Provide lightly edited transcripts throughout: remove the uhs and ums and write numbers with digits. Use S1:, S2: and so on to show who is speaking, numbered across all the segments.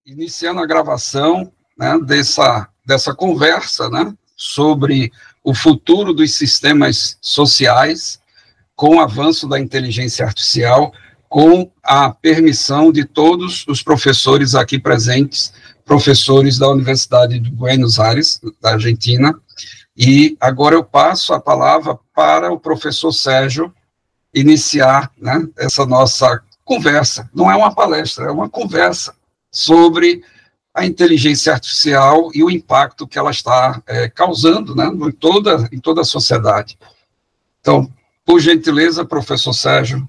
S1: iniciando a gravação, né, dessa conversa, né, sobre o futuro dos sistemas sociais com o avanço da inteligência artificial, com a permissão de todos os professores aqui presentes, professores da Universidade de Buenos Aires, da Argentina. E agora eu passo a palavra para o professor Sérgio iniciar, né, essa nossa conversa. Não é uma palestra, é uma conversa sobre a inteligência artificial e o impacto que ela está causando, né, em toda a sociedade. Então, por gentileza, profesor Sérgio.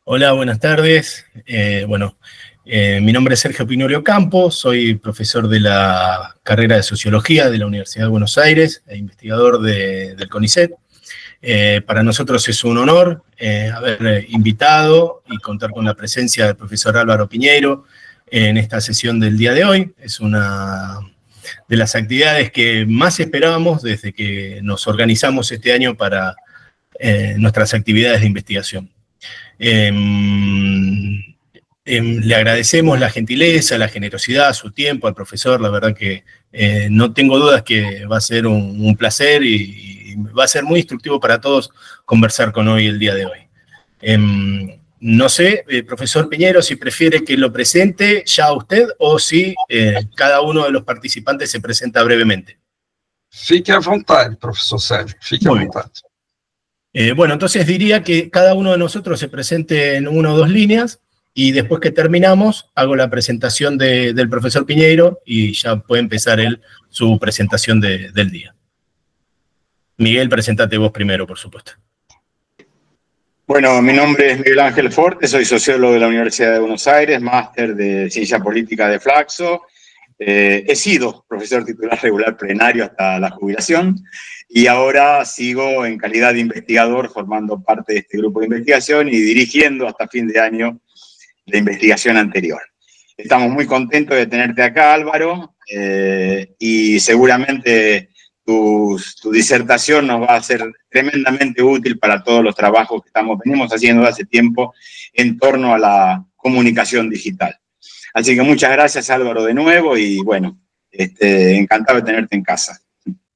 S2: Hola, buenas tardes. Mi nombre es Sergio Pinorio Campos, soy profesor de la carrera de Sociología de la Universidad de Buenos Aires e investigador del CONICET. Para nosotros es un honor haber invitado y contar con la presencia del profesor Álvaro Piñeiro en esta sesión del día de hoy. Es una de las actividades que más esperábamos desde que nos organizamos este año para nuestras actividades de investigación. Le agradecemos la gentileza, la generosidad, su tiempo al profesor. La verdad que no tengo dudas que va a ser un placer y va a ser muy instructivo para todos conversar con hoy el día de hoy. No sé, profesor Piñeiro, si prefiere que lo presente ya usted o si cada uno de los participantes se presenta brevemente.
S1: Fique a vontade, profesor Sérgio, fique a vontade.
S2: Bueno, entonces diría que cada uno de nosotros se presente en una o dos líneas y después que terminamos hago la presentación del profesor Piñeiro y ya puede empezar él su presentación del día. Miguel, presentate vos primero, por supuesto.
S3: Bueno, mi nombre es Miguel Ángel Forte, soy sociólogo de la Universidad de Buenos Aires, máster de Ciencia Política de Flaxo. He sido profesor titular regular plenario hasta la jubilación y ahora sigo en calidad de investigador formando parte de este grupo de investigación y dirigiendo hasta fin de año la investigación anterior. Estamos muy contentos de tenerte acá, Álvaro, y seguramente tu disertación nos va a ser tremendamente útil para todos los trabajos que venimos haciendo hace tiempo en torno a la comunicación digital. Así que muchas gracias, Álvaro, de nuevo, y bueno, encantado de tenerte en casa.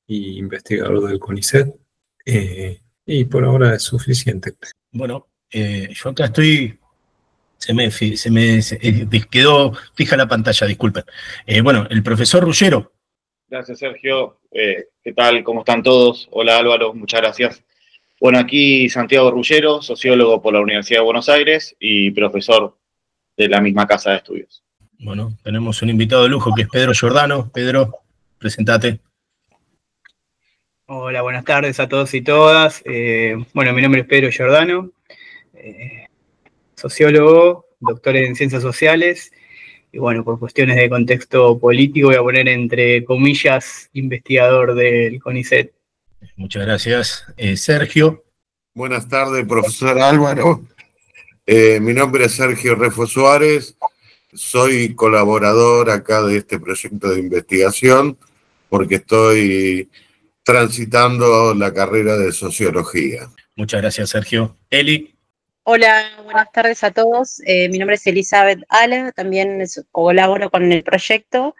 S4: Y investigador del CONICET, y por ahora es suficiente.
S2: Bueno, yo acá estoy, se me quedó fija la pantalla, disculpen. Bueno, el profesor Ruggiero.
S5: Gracias, Sergio. ¿Qué tal? ¿Cómo están todos? Hola, Álvaro, muchas gracias. Bueno, aquí Santiago Ruggiero, sociólogo por la Universidad de Buenos Aires y profesor de la misma casa de estudios.
S2: Bueno, tenemos un invitado de lujo que es Pedro Giordano. Pedro, presentate.
S6: Hola, buenas tardes a todos y todas. Bueno, mi nombre es Pedro Giordano, sociólogo, doctor en Ciencias Sociales, y bueno, por cuestiones de contexto político voy a poner entre comillas investigador del CONICET.
S2: Muchas gracias. Sergio.
S7: Buenas tardes, profesor Álvaro. Mi nombre es Sergio Refo Suárez, soy colaborador acá de este proyecto de investigación porque estoy transitando la carrera de Sociología.
S2: Muchas gracias, Sergio. Eli.
S8: Hola, buenas tardes a todos. Mi nombre es Elizabeth Ala, también colaboro con el proyecto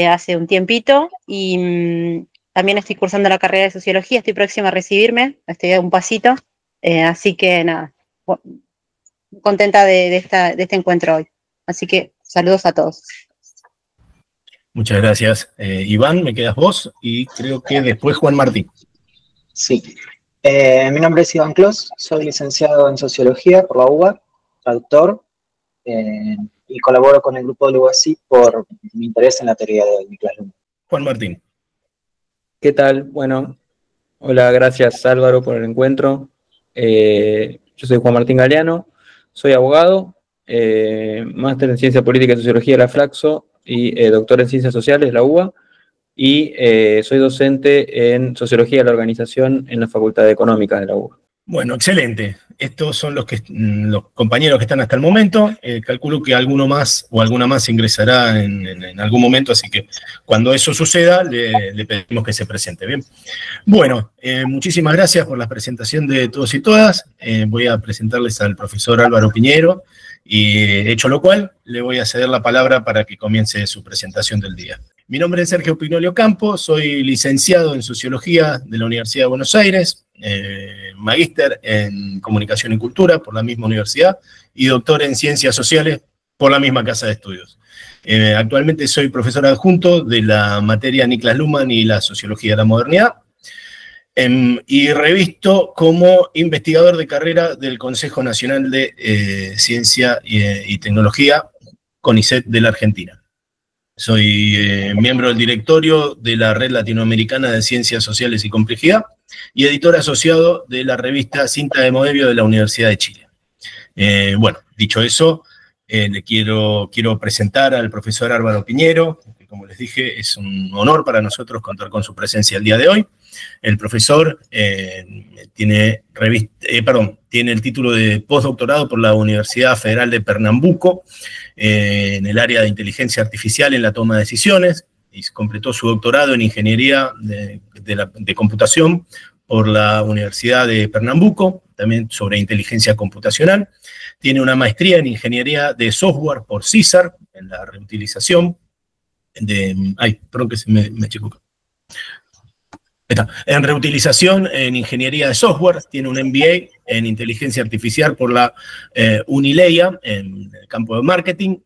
S8: hace un tiempito y también estoy cursando la carrera de Sociología, estoy próxima a recibirme, estoy a un pasito, así que nada, contenta de este encuentro hoy. Así que saludos a todos.
S2: Muchas gracias. Iván, me quedas vos y creo que después Juan Martín.
S9: Sí. Mi nombre es Iván Clos, soy licenciado en Sociología por la UBA, traductor, y colaboro con el grupo de UASI por mi interés en la teoría de Niklas Luhmann.
S2: Juan Martín.
S10: ¿Qué tal? Bueno, hola, gracias Álvaro por el encuentro. Yo soy Juan Martín Galeano, soy abogado, máster en Ciencia Política y Sociología de la Flaxo y doctor en Ciencias Sociales de la UBA, y soy docente en Sociología de la Organización en la Facultad de Económicas de la UBA.
S2: Bueno, excelente. Estos son los compañeros que están hasta el momento. Calculo que alguno más o alguna más ingresará en algún momento, así que cuando eso suceda, le pedimos que se presente. Bien. Bueno, muchísimas gracias por la presentación de todos y todas. Voy a presentarles al profesor Álvaro Piñeiro, y hecho lo cual, le voy a ceder la palabra para que comience su presentación del día. Mi nombre es Sergio Pignolio Campo, soy licenciado en Sociología de la Universidad de Buenos Aires, magíster en Comunicación y Cultura por la misma universidad y doctor en Ciencias Sociales por la misma casa de estudios. Actualmente soy profesor adjunto de la materia Niklas Luhmann y la Sociología de la Modernidad, y revisto como investigador de carrera del Consejo Nacional de Ciencia y Tecnología, CONICET de la Argentina. Soy miembro del directorio de la Red Latinoamericana de Ciencias Sociales y Complejidad y editor asociado de la revista Cinta de Moebio de la Universidad de Chile. Bueno, dicho eso, le quiero presentar al profesor Álvaro Piñeiro, que como les dije es un honor para nosotros contar con su presencia el día de hoy. El profesor tiene el título de postdoctorado por la Universidad Federal de Pernambuco en el área de inteligencia artificial en la toma de decisiones, y completó su doctorado en ingeniería de computación por la Universidad de Pernambuco, también sobre inteligencia computacional. Tiene una maestría en ingeniería de software por CISAR, en la reutilización de... perdón que se me chico. En reutilización en ingeniería de software, tiene un MBA en inteligencia artificial por la Unileia en el campo de marketing,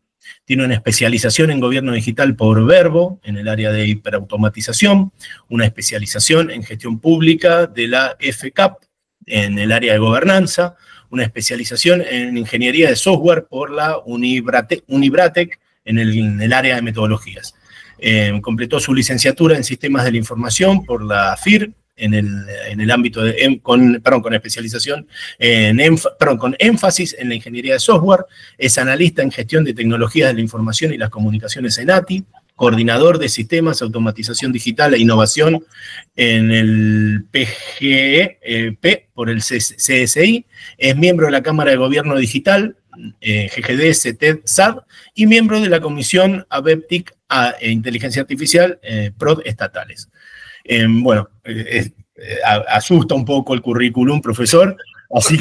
S2: tiene una especialización en gobierno digital por Verbo en el área de hiperautomatización, una especialización en gestión pública de la FCAP en el área de gobernanza, una especialización en ingeniería de software por la Unibratec en el área de metodologías. Completó su licenciatura en Sistemas de la Información por la FIR en el ámbito de, con especialización, con énfasis en la ingeniería de software. Es analista en gestión de tecnologías de la información y las comunicaciones en ATI, coordinador de sistemas, automatización digital e innovación en el PGEP por el CSI, es miembro de la Cámara de Gobierno Digital, GGD, CETED, SAD, y miembro de la Comisión ABEPTIC e Inteligencia Artificial, PROD estatales. Bueno, asusta un poco el currículum, profesor, así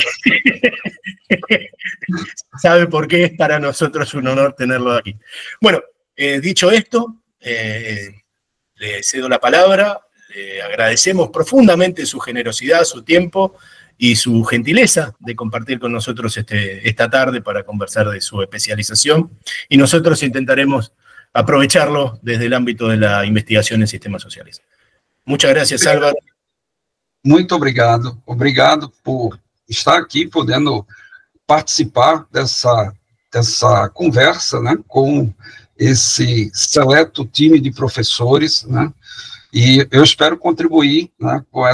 S2: que sabe por qué es para nosotros un honor tenerlo aquí. Bueno, dicho esto, le cedo la palabra, le agradecemos profundamente su generosidad, su tiempo y su gentileza de compartir con nosotros esta tarde para conversar de su especialización, y nosotros intentaremos aprovecharlo desde el ámbito de la investigación en sistemas sociales. Muchas gracias, Álvaro.
S1: Muito obrigado. Obrigado por estar aqui, podendo participar dessa conversa, né, com esse seleto time de professores, né, e eu espero contribuir, né, com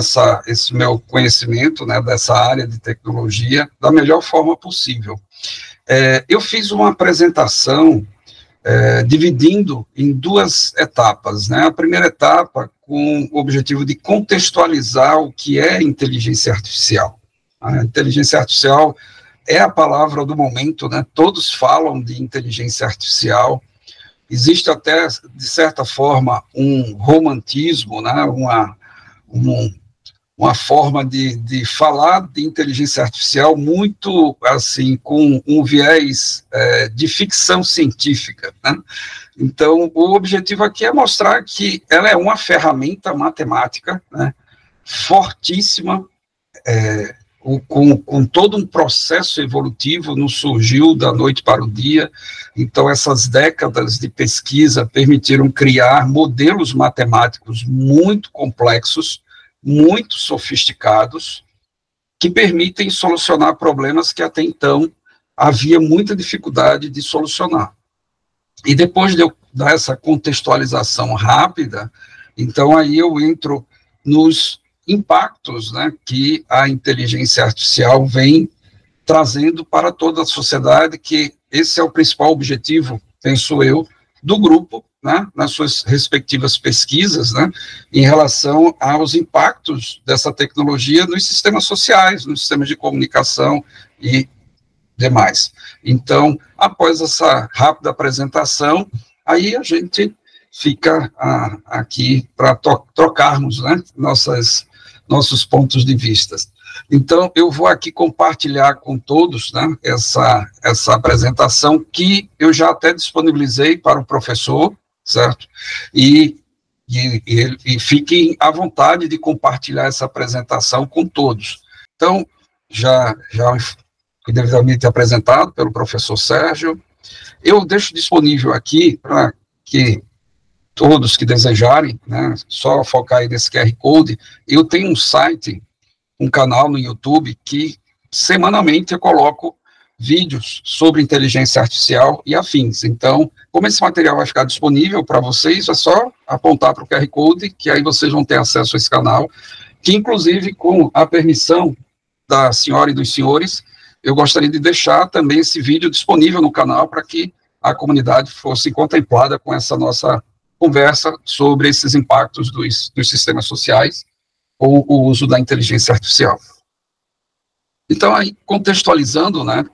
S1: esse meu conhecimento, né, dessa área de tecnologia da melhor forma possível. Eu fiz uma apresentação dividindo em duas etapas, né? A primeira etapa com o objetivo de contextualizar o que é inteligência artificial. A inteligência artificial é a palavra do momento, né? Todos falam de inteligência artificial. Existe até, de certa forma, um romantismo, né? Uma forma de falar de inteligência artificial muito, assim, com um viés de ficção científica, né? Então, o objetivo aqui é mostrar que ela é uma ferramenta matemática, né, fortíssima, com todo um processo evolutivo, não surgiu da noite para o dia. Então, essas décadas de pesquisa permitiram criar modelos matemáticos muito complexos, muito sofisticados, que permitem solucionar problemas que até então havia muita dificuldade de solucionar. E depois de eu dar essa contextualização rápida, então aí eu entro nos impactos, né, que a inteligência artificial vem trazendo para toda a sociedade, que esse é o principal objetivo, penso eu, do grupo, né, nas suas respectivas pesquisas, né, em relação aos impactos dessa tecnologia nos sistemas sociais, nos sistemas de comunicação e demais. Então, após essa rápida apresentação, aí a gente fica aqui para trocarmos, né, nossos pontos de vista. Então, eu vou aqui compartilhar com todos, né, essa apresentação que eu já até disponibilizei para o professor, certo? E fiquem à vontade de compartilhar essa apresentação com todos. Então, já devidamente apresentado pelo professor Sérgio, eu deixo disponível aqui para que todos que desejarem, né, só focar aí nesse QR Code. Eu tenho um site, um canal no YouTube que semanalmente eu coloco vídeos sobre inteligência artificial e afins. Então, como esse material vai ficar disponível para vocês, é só apontar para o QR Code, que aí vocês vão ter acesso a esse canal, que inclusive com a permissão da senhora e dos senhores, eu gostaria de deixar também esse vídeo disponível no canal para que a comunidade fosse contemplada com essa nossa conversa sobre esses impactos dos sistemas sociais ou o uso da inteligência artificial. Então, aí, contextualizando, né,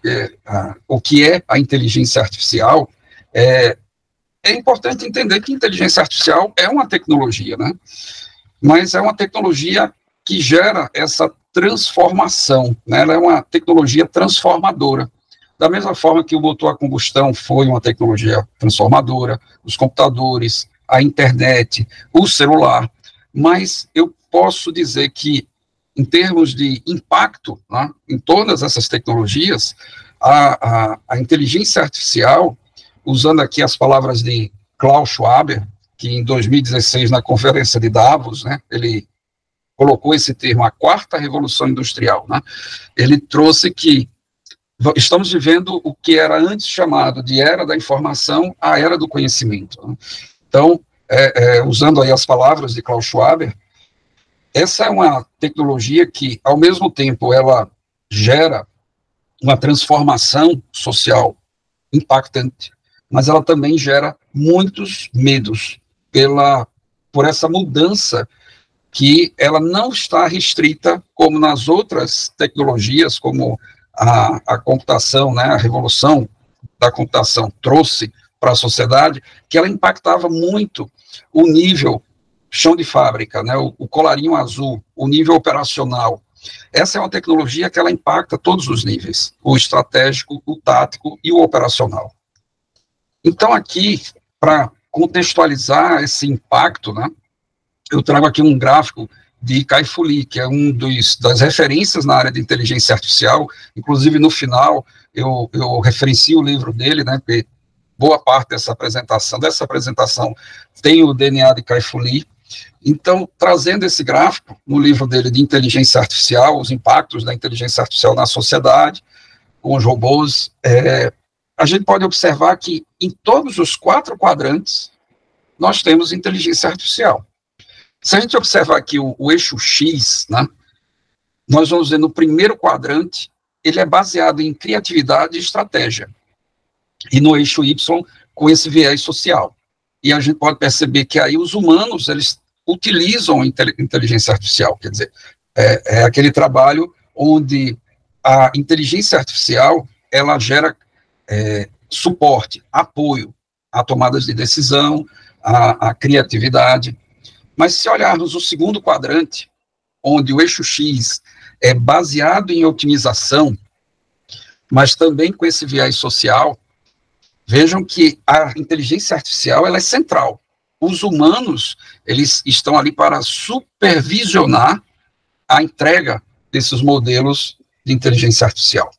S1: o que é a inteligência artificial, é importante entender que inteligência artificial é uma tecnologia, né, mas é uma tecnologia que gera essa transformação, né, ela é uma tecnologia transformadora. Da mesma forma que o motor a combustão foi uma tecnologia transformadora, os computadores, a internet, o celular, mas eu posso dizer que, em termos de impacto, né, em todas essas tecnologias, a inteligência artificial, usando aqui as palavras de Klaus Schwab, que em 2016, na conferência de Davos, né, ele colocou esse termo, a quarta revolução industrial, né, ele trouxe que estamos vivendo o que era antes chamado de era da informação, a era do conhecimento. Né. Então, usando aí as palavras de Klaus Schwab, essa é uma tecnologia que, ao mesmo tempo, ela gera uma transformação social impactante, mas ela também gera muitos medos por essa mudança que ela não está restrita como nas outras tecnologias, como a computação, né, a revolução da computação trouxe para a sociedade, que ela impactava muito o nível chão de fábrica, né, o colarinho azul, o nível operacional. Essa é uma tecnologia que ela impacta todos os níveis, o estratégico, o tático e o operacional. Então, aqui, para contextualizar esse impacto, né, eu trago aqui um gráfico de Kai-Fu Lee, que é das referências na área de inteligência artificial. Inclusive, no final, eu referencio o livro dele, né, porque boa parte dessa apresentação tem o DNA de Kai-Fu Lee. Então, trazendo esse gráfico no livro dele de inteligência artificial, os impactos da inteligência artificial na sociedade, com os robôs, a gente pode observar que em todos os 4 quadrantes nós temos inteligência artificial. Se a gente observar aqui o eixo X, né, nós vamos ver no primeiro quadrante, ele é baseado em criatividade e estratégia. E no eixo Y, com esse viés social. E a gente pode perceber que aí os humanos, eles utilizam a inteligência artificial, quer dizer, é aquele trabalho onde a inteligência artificial, ela gera suporte, apoio a tomadas de decisão, a criatividade. Mas se olharmos o segundo quadrante, onde o eixo X é baseado em otimização, mas também com esse viés social, vejam que a inteligência artificial ela é central. Os humanos, eles estão ali para supervisionar a entrega desses modelos de inteligência artificial.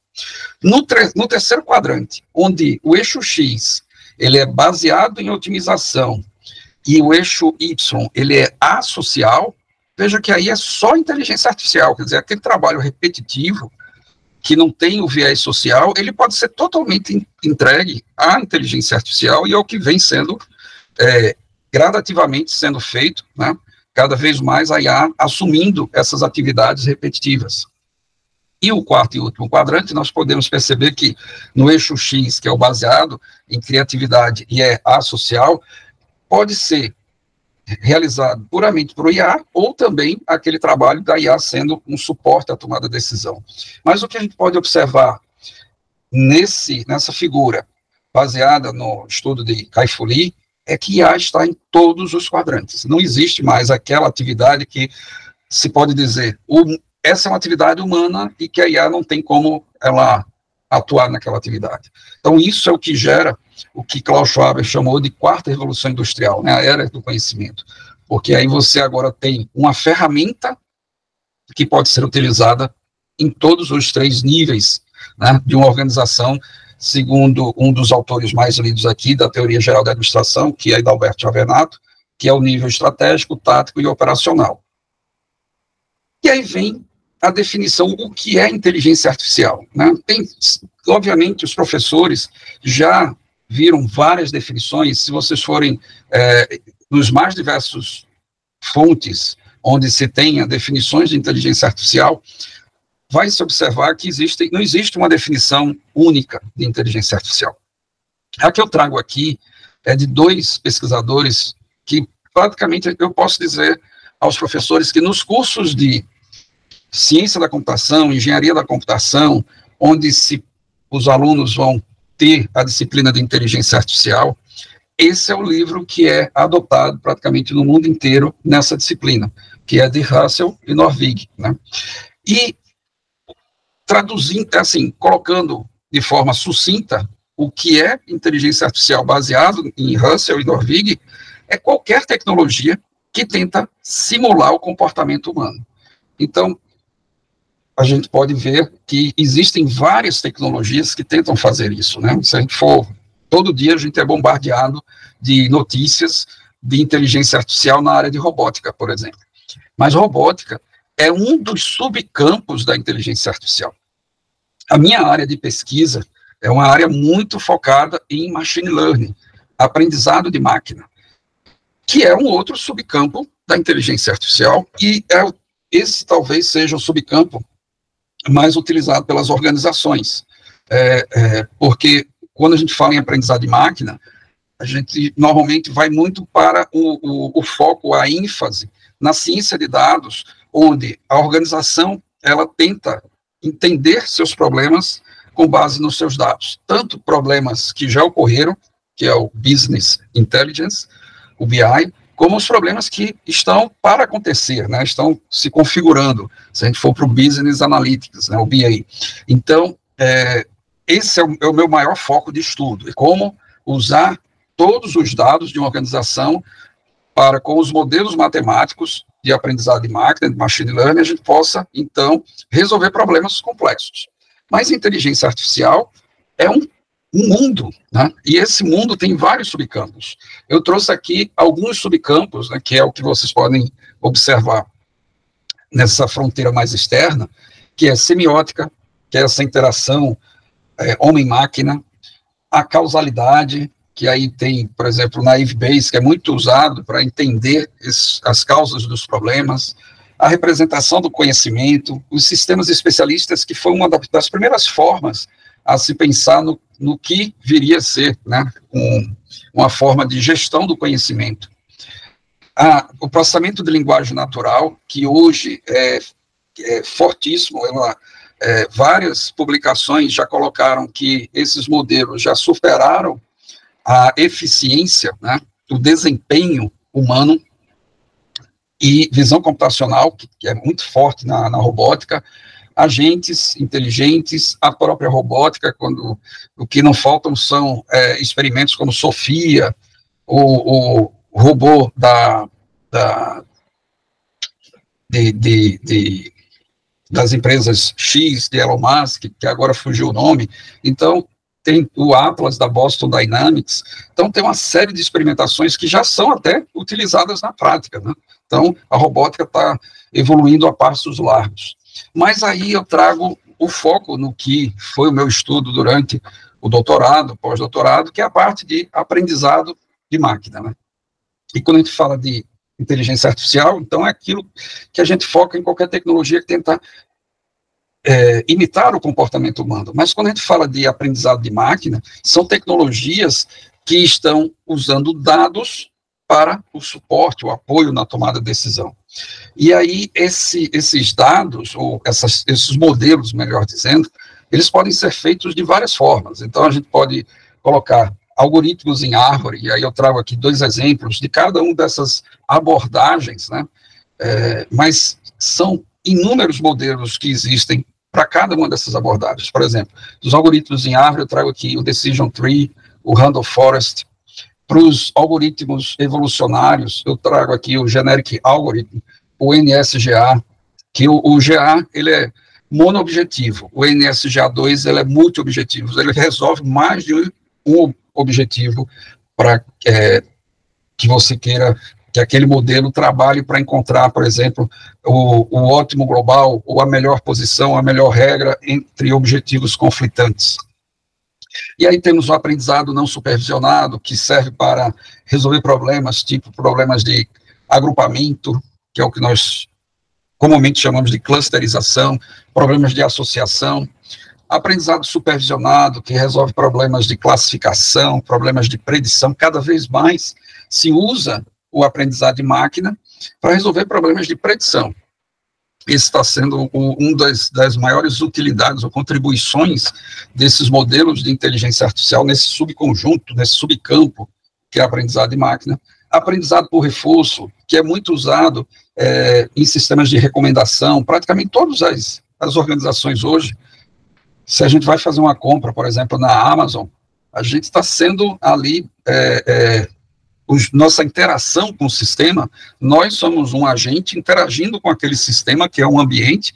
S1: No terceiro quadrante, onde o eixo X ele é baseado em otimização e o eixo Y ele é asocial, veja que aí é só inteligência artificial, quer dizer, aquele trabalho repetitivo que não tem o viés social, ele pode ser totalmente entregue à inteligência artificial e ao que vem sendo gradativamente sendo feito, né, cada vez mais a IA assumindo essas atividades repetitivas. E o quarto e último quadrante, nós podemos perceber que no eixo X, que é o baseado em criatividade e é asocial, pode ser realizado puramente por IA, ou também aquele trabalho da IA sendo um suporte à tomada de decisão. Mas o que a gente pode observar nessa figura, baseada no estudo de Kai-Fu Lee, é que IA está em todos os quadrantes. Não existe mais aquela atividade que se pode dizer, essa é uma atividade humana e que a IA não tem como ela atuar naquela atividade. Então, isso é o que gera o que Klaus Schwab chamou de quarta revolução industrial, né, a era do conhecimento. Porque aí você agora tem uma ferramenta que pode ser utilizada em todos os 3 níveis, né, de uma organização, segundo um dos autores mais lidos aqui da Teoria Geral da Administração, que é Adalberto Avenato, que é o nível estratégico, tático e operacional. E aí vem a definição do que é inteligência artificial, né? Obviamente, os professores já viram várias definições. Se vocês forem nos mais diversos fontes onde se tenha definições de inteligência artificial, vai se observar que não existe uma definição única de inteligência artificial. A que eu trago aqui é de 2 pesquisadores que, praticamente, eu posso dizer aos professores que nos cursos de ciência da computação, engenharia da computação, onde os alunos vão ter a disciplina de inteligência artificial, esse é o livro que é adotado praticamente no mundo inteiro nessa disciplina, que é de Russell e Norvig, né? E traduzindo, assim, colocando de forma sucinta o que é inteligência artificial baseado em Russell e Norvig, é qualquer tecnologia que tenta simular o comportamento humano. Então, a gente pode ver que existem várias tecnologias que tentam fazer isso, né? Se a gente for, todo dia a gente é bombardeado de notícias de inteligência artificial na área de robótica, por exemplo. Mas robótica é um dos subcampos da inteligência artificial. A minha área de pesquisa é uma área muito focada em machine learning, aprendizado de máquina, que é um outro subcampo da inteligência artificial, e esse talvez seja o subcampo mais utilizado pelas organizações, porque quando a gente fala em aprendizado de máquina, a gente normalmente vai muito para o foco, a ênfase na ciência de dados, onde a organização ela tenta entender seus problemas com base nos seus dados, tanto problemas que já ocorreram, que é o Business Intelligence, o BI, como os problemas que estão para acontecer, né, estão se configurando, se a gente for para o Business Analytics, né, o BA. Então, esse é o meu maior foco de estudo, é como usar todos os dados de uma organização para, com os modelos matemáticos de aprendizado de máquina, de machine learning, a gente possa, então, resolver problemas complexos. Mas inteligência artificial é um mundo, né? E esse mundo tem vários subcampos. Eu trouxe aqui alguns subcampos, né, que é o que vocês podem observar nessa fronteira mais externa, que é semiótica, que é essa interação homem-máquina, a causalidade, que aí tem, por exemplo, o Naive Bayes, que é muito usado para entender as causas dos problemas, a representação do conhecimento, os sistemas especialistas, que foi uma das primeiras formas a se pensar no que viria a ser, né, uma forma de gestão do conhecimento. O processamento de linguagem natural, que hoje é fortíssimo, várias publicações já colocaram que esses modelos já superaram a eficiência, né, o desempenho humano, e visão computacional, que é muito forte na robótica, agentes inteligentes, a própria robótica, quando o que não faltam são experimentos como Sofia, o robô das empresas X, de Elon Musk, que agora fugiu o nome. Então, tem o Atlas da Boston Dynamics. Então, tem uma série de experimentações que já são até utilizadas na prática, né? Então, a robótica está evoluindo a passos largos. Mas aí eu trago o foco no que foi o meu estudo durante o doutorado, pós-doutorado, que é a parte de aprendizado de máquina, né? E quando a gente fala de inteligência artificial, então é aquilo que a gente foca em qualquer tecnologia que tenta imitar o comportamento humano. Mas quando a gente fala de aprendizado de máquina, são tecnologias que estão usando dados para o suporte, o apoio na tomada de decisão. E aí, esses dados, ou esses modelos, melhor dizendo, eles podem ser feitos de várias formas. Então, a gente pode colocar algoritmos em árvore, e aí eu trago aqui 2 exemplos de cada uma dessas abordagens, né? Mas são inúmeros modelos que existem para cada uma dessas abordagens. Por exemplo, dos algoritmos em árvore, eu trago aqui o Decision Tree, o Randall Forest. Para os algoritmos evolucionários, eu trago aqui o Generic Algorithm, o NSGA, que o GA, ele é monoobjetivo, o NSGA2, ele é multiobjetivo, ele resolve mais de um objetivo para que você queira que aquele modelo trabalhe para encontrar, por exemplo, o ótimo global, ou a melhor posição, a melhor regra entre objetivos conflitantes. E aí temos o aprendizado não supervisionado, que serve para resolver problemas, tipo problemas de agrupamento, que é o que nós comumente chamamos de clusterização, problemas de associação. Aprendizado supervisionado, que resolve problemas de classificação, problemas de predição. Cada vez mais se usa o aprendizado de máquina para resolver problemas de predição. Esse está sendo das maiores utilidades ou contribuições desses modelos de inteligência artificial nesse subconjunto, nesse subcampo, que é aprendizado de máquina. Aprendizado por reforço, que é muito usado em sistemas de recomendação. Praticamente todas as organizações hoje, se a gente vai fazer uma compra, por exemplo, na Amazon, a gente está sendo ali, nossa interação com o sistema, nós somos um agente interagindo com aquele sistema, que é um ambiente,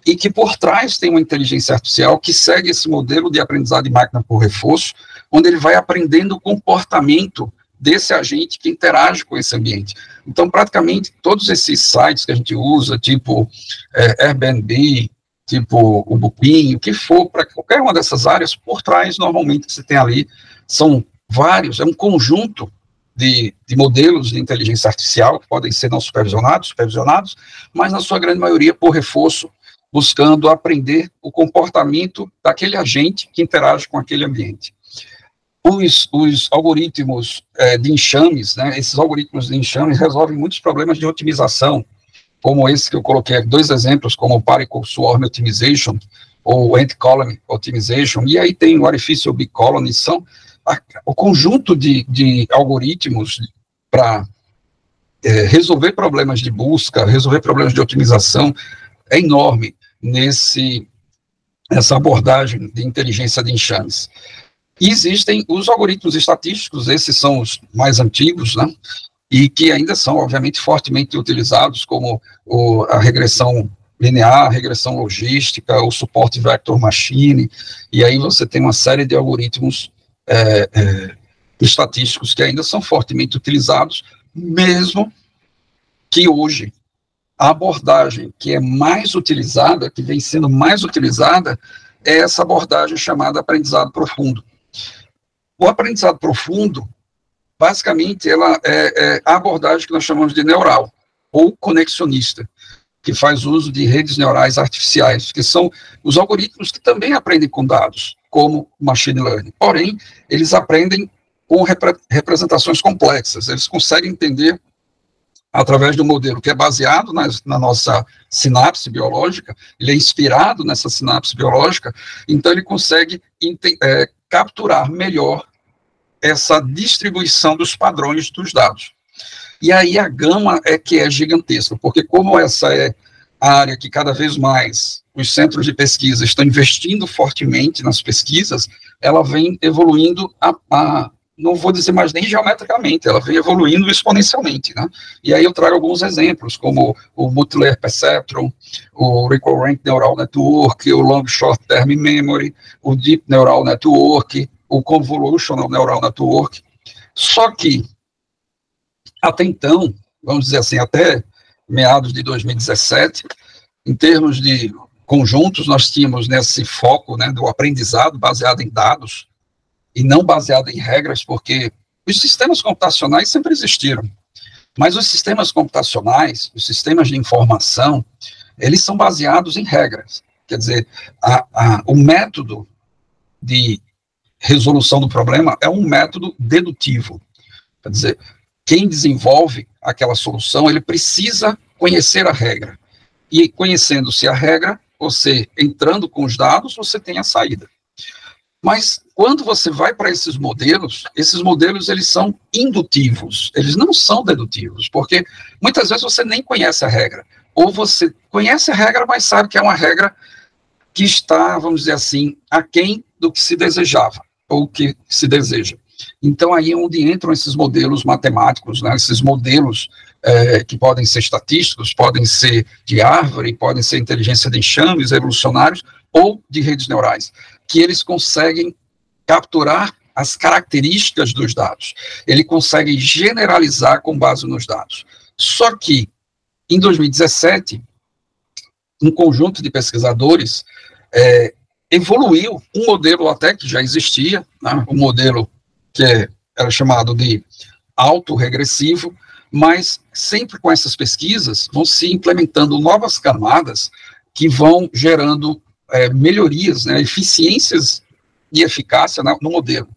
S1: e que por trás tem uma inteligência artificial que segue esse modelo de aprendizado de máquina por reforço, onde ele vai aprendendo o comportamento desse agente que interage com esse ambiente. Então, praticamente, todos esses sites que a gente usa, tipo Airbnb, tipo o Booking, o que for, para qualquer uma dessas áreas, por trás, normalmente, que você tem ali, são vários, é um conjunto de modelos de inteligência artificial, que podem ser não supervisionados, mas, na sua grande maioria, por reforço, buscando aprender o comportamento daquele agente que interage com aquele ambiente. Os algoritmos de enxames, né, esses algoritmos de enxames resolvem muitos problemas de otimização, como esse que eu coloquei aqui, 2 exemplos, como o Particle Swarm Optimization, ou Ant Colony Optimization, e aí tem o Artificial Bee Colony, são o conjunto de algoritmos para resolver problemas de busca, resolver problemas de otimização, é enorme nessa abordagem de inteligência de enxames. E existem os algoritmos estatísticos, esses são os mais antigos, né, e que ainda são, obviamente, fortemente utilizados, como a regressão linear, a regressão logística, o suporte vector machine, e aí você tem uma série de algoritmos estatísticos que ainda são fortemente utilizados, mesmo que hoje a abordagem que é mais utilizada, que vem sendo mais utilizada, é essa abordagem chamada aprendizado profundo. O aprendizado profundo, basicamente, ela é a abordagem que nós chamamos de neural, ou conexionista, que faz uso de redes neurais artificiais, que são os algoritmos que também aprendem com dados, como o machine learning. Porém, eles aprendem com representações complexas, eles conseguem entender, através do modelo que é baseado na nossa sinapse biológica, ele é inspirado nessa sinapse biológica, então ele consegue capturar melhor essa distribuição dos padrões dos dados. E aí a gama que é gigantesca, porque como essa é a área que cada vez mais os centros de pesquisa estão investindo fortemente nas pesquisas, ela vem evoluindo não vou dizer mais nem geometricamente, ela vem evoluindo exponencialmente, né? E aí eu trago alguns exemplos, como o Multilayer Perceptron, o Recurrent Neural Network, o Long Short Term Memory, o Deep Neural Network, o Convolutional Neural Network. Só que, até então, vamos dizer assim, até meados de 2017, em termos de conjuntos, nós tínhamos nesse foco, né, do aprendizado baseado em dados, e não baseado em regras, porque os sistemas computacionais sempre existiram, mas os sistemas computacionais, os sistemas de informação, eles são baseados em regras. Quer dizer, o método de resolução do problema é um método dedutivo. Quer dizer, quem desenvolve aquela solução, ele precisa conhecer a regra. E conhecendo-se a regra, você entrando com os dados, você tem a saída. Mas quando você vai para esses modelos eles são indutivos, eles não são dedutivos, porque muitas vezes você nem conhece a regra, ou você conhece a regra, mas sabe que é uma regra que está, vamos dizer assim, aquém do que se desejava, ou que se deseja. Então, aí é onde entram esses modelos matemáticos, né, esses modelos que podem ser estatísticos, podem ser de árvore, podem ser inteligência de enxames evolucionários, ou de redes neurais, que eles conseguem capturar as características dos dados. Ele consegue generalizar com base nos dados. Só que, em 2017, um conjunto de pesquisadores evoluiu um modelo até que já existia, né, um modelo que era chamado de autorregressivo, mas sempre com essas pesquisas vão se implementando novas camadas que vão gerando melhorias, né, eficiências e eficácia no modelo.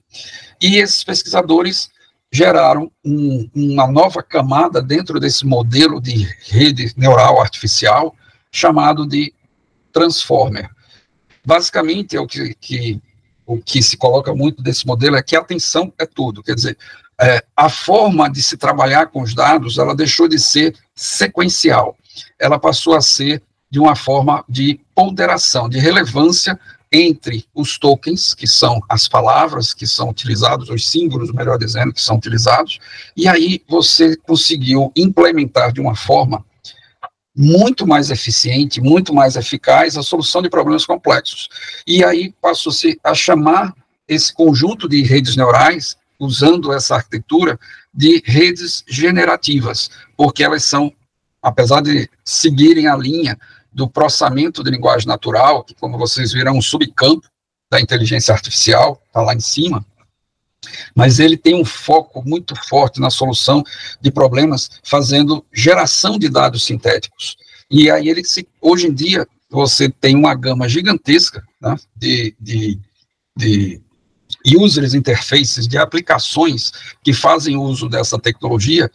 S1: E esses pesquisadores geraram uma nova camada dentro desse modelo de rede neural artificial chamado de Transformer. Basicamente, o que se coloca muito desse modelo é que a atenção é tudo, quer dizer, a forma de se trabalhar com os dados, ela deixou de ser sequencial, ela passou a ser de uma forma de ponderação, de relevância entre os tokens, que são as palavras que são utilizadas, os símbolos, melhor dizendo, que são utilizados, e aí você conseguiu implementar de uma forma muito mais eficiente, muito mais eficaz a solução de problemas complexos. E aí passou-se a chamar esse conjunto de redes neurais, usando essa arquitetura, de redes generativas, porque elas são, apesar de seguirem a linha do processamento de linguagem natural, que, como vocês viram, é um subcampo da inteligência artificial, está lá em cima, mas ele tem um foco muito forte na solução de problemas, fazendo geração de dados sintéticos. E aí, hoje em dia, você tem uma gama gigantesca, né, de users interfaces, de aplicações que fazem uso dessa tecnologia,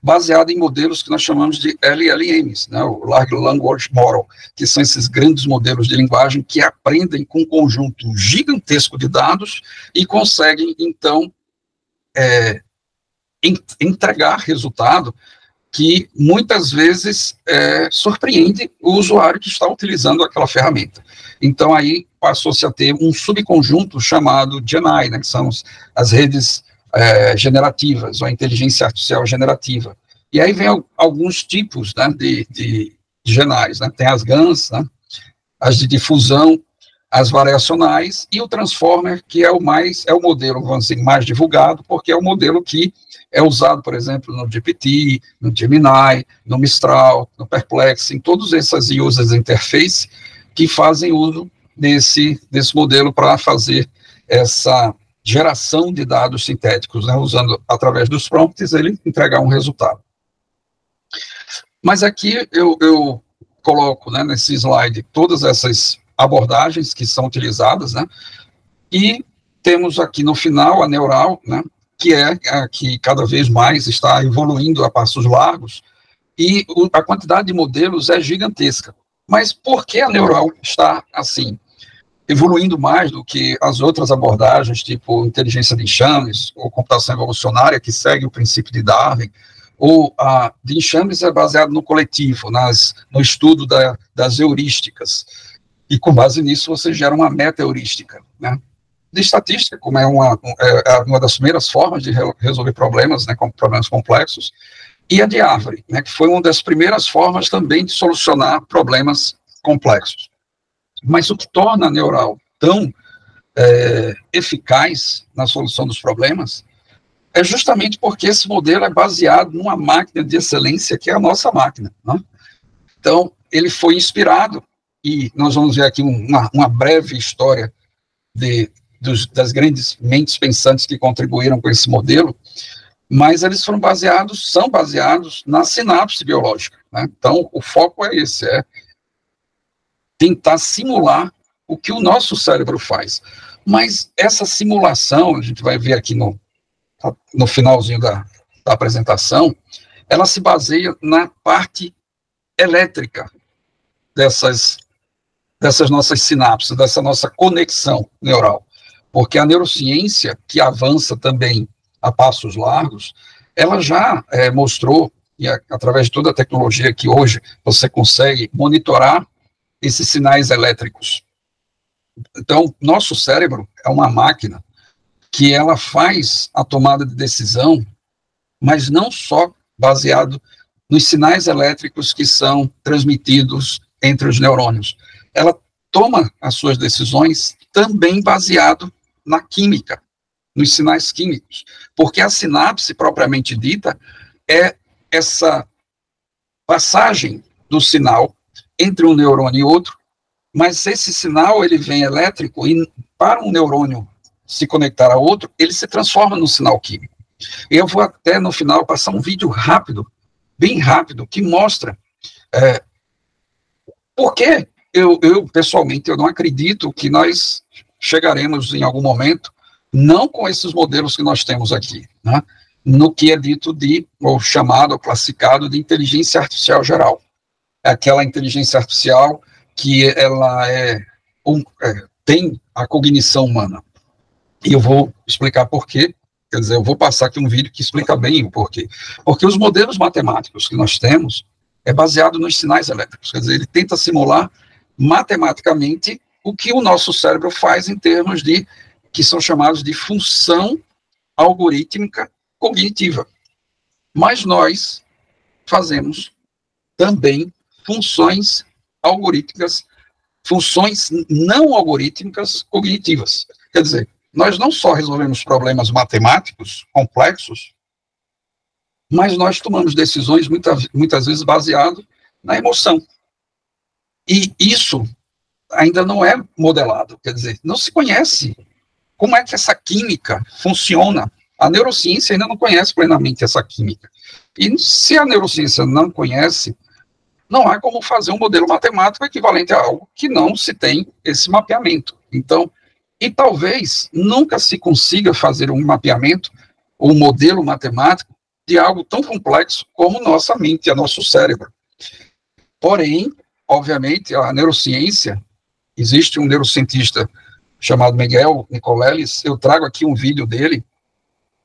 S1: baseada em modelos que nós chamamos de LLMs, né, o Large Language Model, que são esses grandes modelos de linguagem que aprendem com um conjunto gigantesco de dados e conseguem, então, entregar resultado que muitas vezes surpreende o usuário que está utilizando aquela ferramenta. Então, aí passou-se a ter um subconjunto chamado GenAI, né, que são as redes generativas, ou a inteligência artificial generativa. E aí vem alguns tipos, né, de GenAIs, né? Tem as GANs, né, as de difusão, as variacionais, e o Transformer, que é o modelo, vamos dizer, mais divulgado, porque é o modelo que é usado, por exemplo, no GPT, no Gemini, no Mistral, no Perplexity, em todos essas users interface que fazem uso desse modelo para fazer essa geração de dados sintéticos, né, usando, através dos prompts, ele entregar um resultado. Mas aqui eu coloco, né, nesse slide todas essas abordagens que são utilizadas, né, e temos aqui no final a neural, né, que é a que cada vez mais está evoluindo a passos largos, e a quantidade de modelos é gigantesca. Mas por que a neural está assim, evoluindo mais do que as outras abordagens, tipo inteligência de enxames, ou computação evolucionária, que segue o princípio de Darwin, ou a de enxames é baseado no coletivo, no estudo das heurísticas, e com base nisso você gera uma meta-heurística, né? De estatística, como é uma das primeiras formas de resolver problemas, né, com problemas complexos, e a de árvore, né, que foi uma das primeiras formas também de solucionar problemas complexos. Mas o que torna a neural tão eficaz na solução dos problemas é justamente porque esse modelo é baseado numa máquina de excelência que é a nossa máquina, né? Então, ele foi inspirado, e nós vamos ver aqui uma breve história das grandes mentes pensantes que contribuíram com esse modelo, mas eles são baseados na sinapse biológica, né? Então, o foco é esse, tentar simular o que o nosso cérebro faz. Mas essa simulação, a gente vai ver aqui no finalzinho da apresentação, ela se baseia na parte elétrica dessas nossas sinapses, dessa nossa conexão neural. Porque a neurociência, que avança também a passos largos, ela já mostrou, e através de toda a tecnologia que hoje você consegue monitorar esses sinais elétricos. Então, nosso cérebro é uma máquina que ela faz a tomada de decisão, mas não só baseado nos sinais elétricos que são transmitidos entre os neurônios. Ela toma as suas decisões também baseado na química, nos sinais químicos, porque a sinapse propriamente dita é essa passagem do sinal entre um neurônio e outro, mas esse sinal ele vem elétrico e para um neurônio se conectar a outro, ele se transforma num sinal químico. Eu vou até no final passar um vídeo rápido, bem rápido, que mostra por que eu pessoalmente eu não acredito que nós chegaremos em algum momento, não com esses modelos que nós temos aqui, né, no que é dito ou chamado, ou classificado de inteligência artificial geral. É aquela inteligência artificial que ela tem a cognição humana. E eu vou explicar por quê. Quer dizer, eu vou passar aqui um vídeo que explica bem o porquê. Porque os modelos matemáticos que nós temos é baseado nos sinais elétricos. Quer dizer, ele tenta simular matematicamente o que o nosso cérebro faz em termos de, que são chamados de função algorítmica cognitiva. Mas nós fazemos também funções algorítmicas, funções não algorítmicas cognitivas. Quer dizer, nós não só resolvemos problemas matemáticos complexos, mas nós tomamos decisões muitas vezes baseado na emoção. E isso ainda não é modelado, quer dizer, não se conhece como é que essa química funciona. A neurociência ainda não conhece plenamente essa química. E se a neurociência não conhece, não há como fazer um modelo matemático equivalente a algo que não se tem esse mapeamento. Então, e talvez nunca se consiga fazer um mapeamento, um modelo matemático de algo tão complexo como nossa mente, a nosso cérebro. Porém, obviamente, a neurociência, existe um neurocientista chamado Miguel Nicolelis, eu trago aqui um vídeo dele,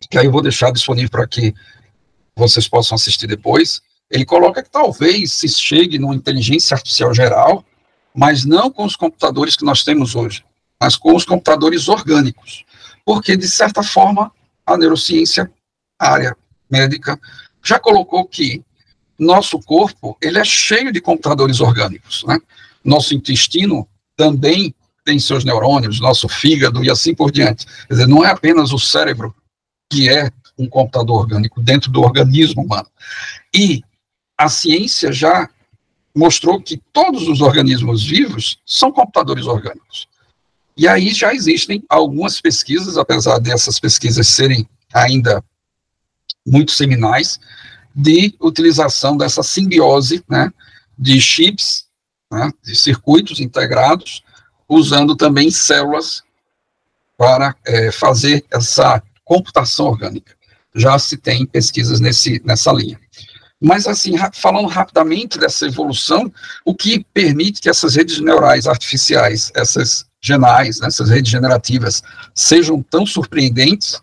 S1: que aí eu vou deixar disponível para que vocês possam assistir depois. Ele coloca que talvez se chegue numa inteligência artificial geral, mas não com os computadores que nós temos hoje, mas com os computadores orgânicos. Porque, de certa forma, a neurociência, a área médica, já colocou que nosso corpo ele é cheio de computadores orgânicos, né? Nosso intestino também tem seus neurônios, nosso fígado e assim por diante. Quer dizer, não é apenas o cérebro que é um computador orgânico dentro do organismo humano. E a ciência já mostrou que todos os organismos vivos são computadores orgânicos. E aí já existem algumas pesquisas, apesar dessas pesquisas serem ainda muito seminais, de utilização dessa simbiose, né, de chips, né, de circuitos integrados, usando também células para fazer essa computação orgânica. Já se tem pesquisas nessa linha. Mas, assim, falando rapidamente dessa evolução, o que permite que essas redes neurais artificiais, essas genais, né, essas redes generativas, sejam tão surpreendentes,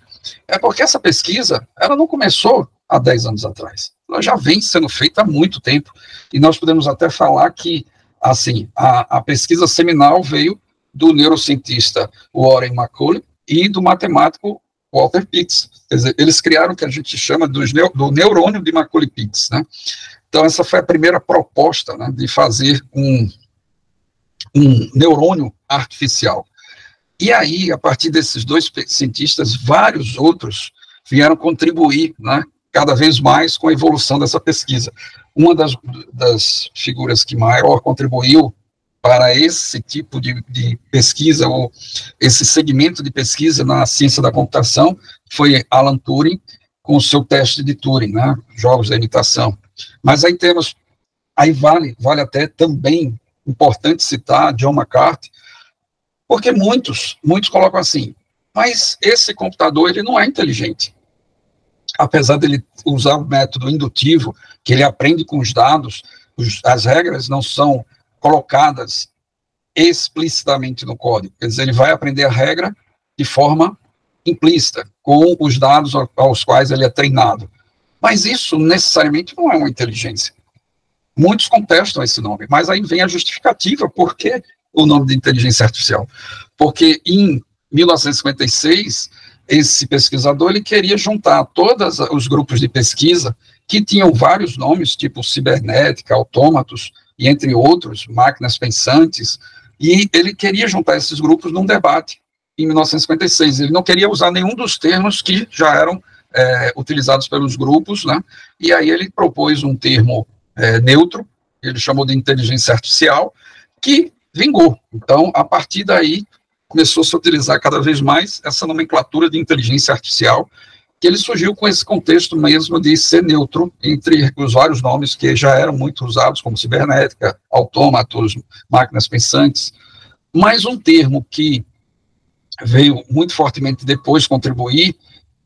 S1: é porque essa pesquisa, ela não começou há 10 anos atrás. Ela já vem sendo feita há muito tempo. E nós podemos até falar que, assim, a pesquisa seminal veio do neurocientista Warren McCulley e do matemático Walter Pitts. Quer dizer, eles criaram o que a gente chama do neurônio de Macaulay-Pitts, né? Então, essa foi a primeira proposta, né, de fazer um neurônio artificial. E aí, a partir desses dois cientistas, vários outros vieram contribuir, né, cada vez mais com a evolução dessa pesquisa. Uma das figuras que maior contribuiu para esse tipo de pesquisa, ou esse segmento de pesquisa na ciência da computação, foi Alan Turing, com o seu teste de Turing, né, jogos da imitação. Mas aí vale até também importante citar John McCarthy, porque muitos colocam assim, mas esse computador ele não é inteligente. apesar dele usar o método indutivo, que ele aprende com os dados, as regras não são colocadas explicitamente no código, quer dizer, ele vai aprender a regra de forma implícita, com os dados aos quais ele é treinado. Mas isso necessariamente não é uma inteligência. Muitos contestam esse nome, mas aí vem a justificativa, por que o nome de inteligência artificial? Porque em 1956, esse pesquisador ele queria juntar todos os grupos de pesquisa que tinham vários nomes, tipo cibernética, autômatos, e entre outros, máquinas pensantes, e ele queria juntar esses grupos num debate em 1956. Ele não queria usar nenhum dos termos que já eram utilizados pelos grupos, né? E aí ele propôs um termo neutro, ele chamou de inteligência artificial, que vingou. Então, a partir daí, começou a se utilizar cada vez mais essa nomenclatura de inteligência artificial, que ele surgiu com esse contexto mesmo de ser neutro entre os vários nomes que já eram muito usados, como cibernética, autômatos, máquinas pensantes. Mais um termo que veio muito fortemente depois contribuir,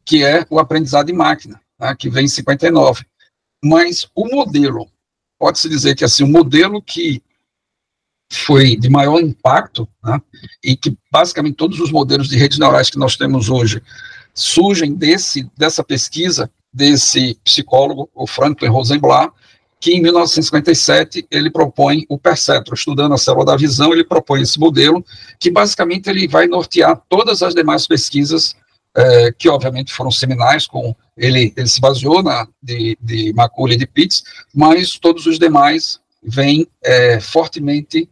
S1: que é o aprendizado de máquina, né, que vem em 59. Mas o modelo, pode-se dizer que assim, o modelo que foi de maior impacto, né, e que basicamente todos os modelos de redes neurais que nós temos hoje surgem dessa pesquisa desse psicólogo, o Franklin Rosenblatt, que em 1957 ele propõe o perceptron, estudando a célula da visão, ele propõe esse modelo, que basicamente ele vai nortear todas as demais pesquisas, que obviamente foram seminais, com ele se baseou de Macaulay e de Pitts, mas todos os demais vêm fortemente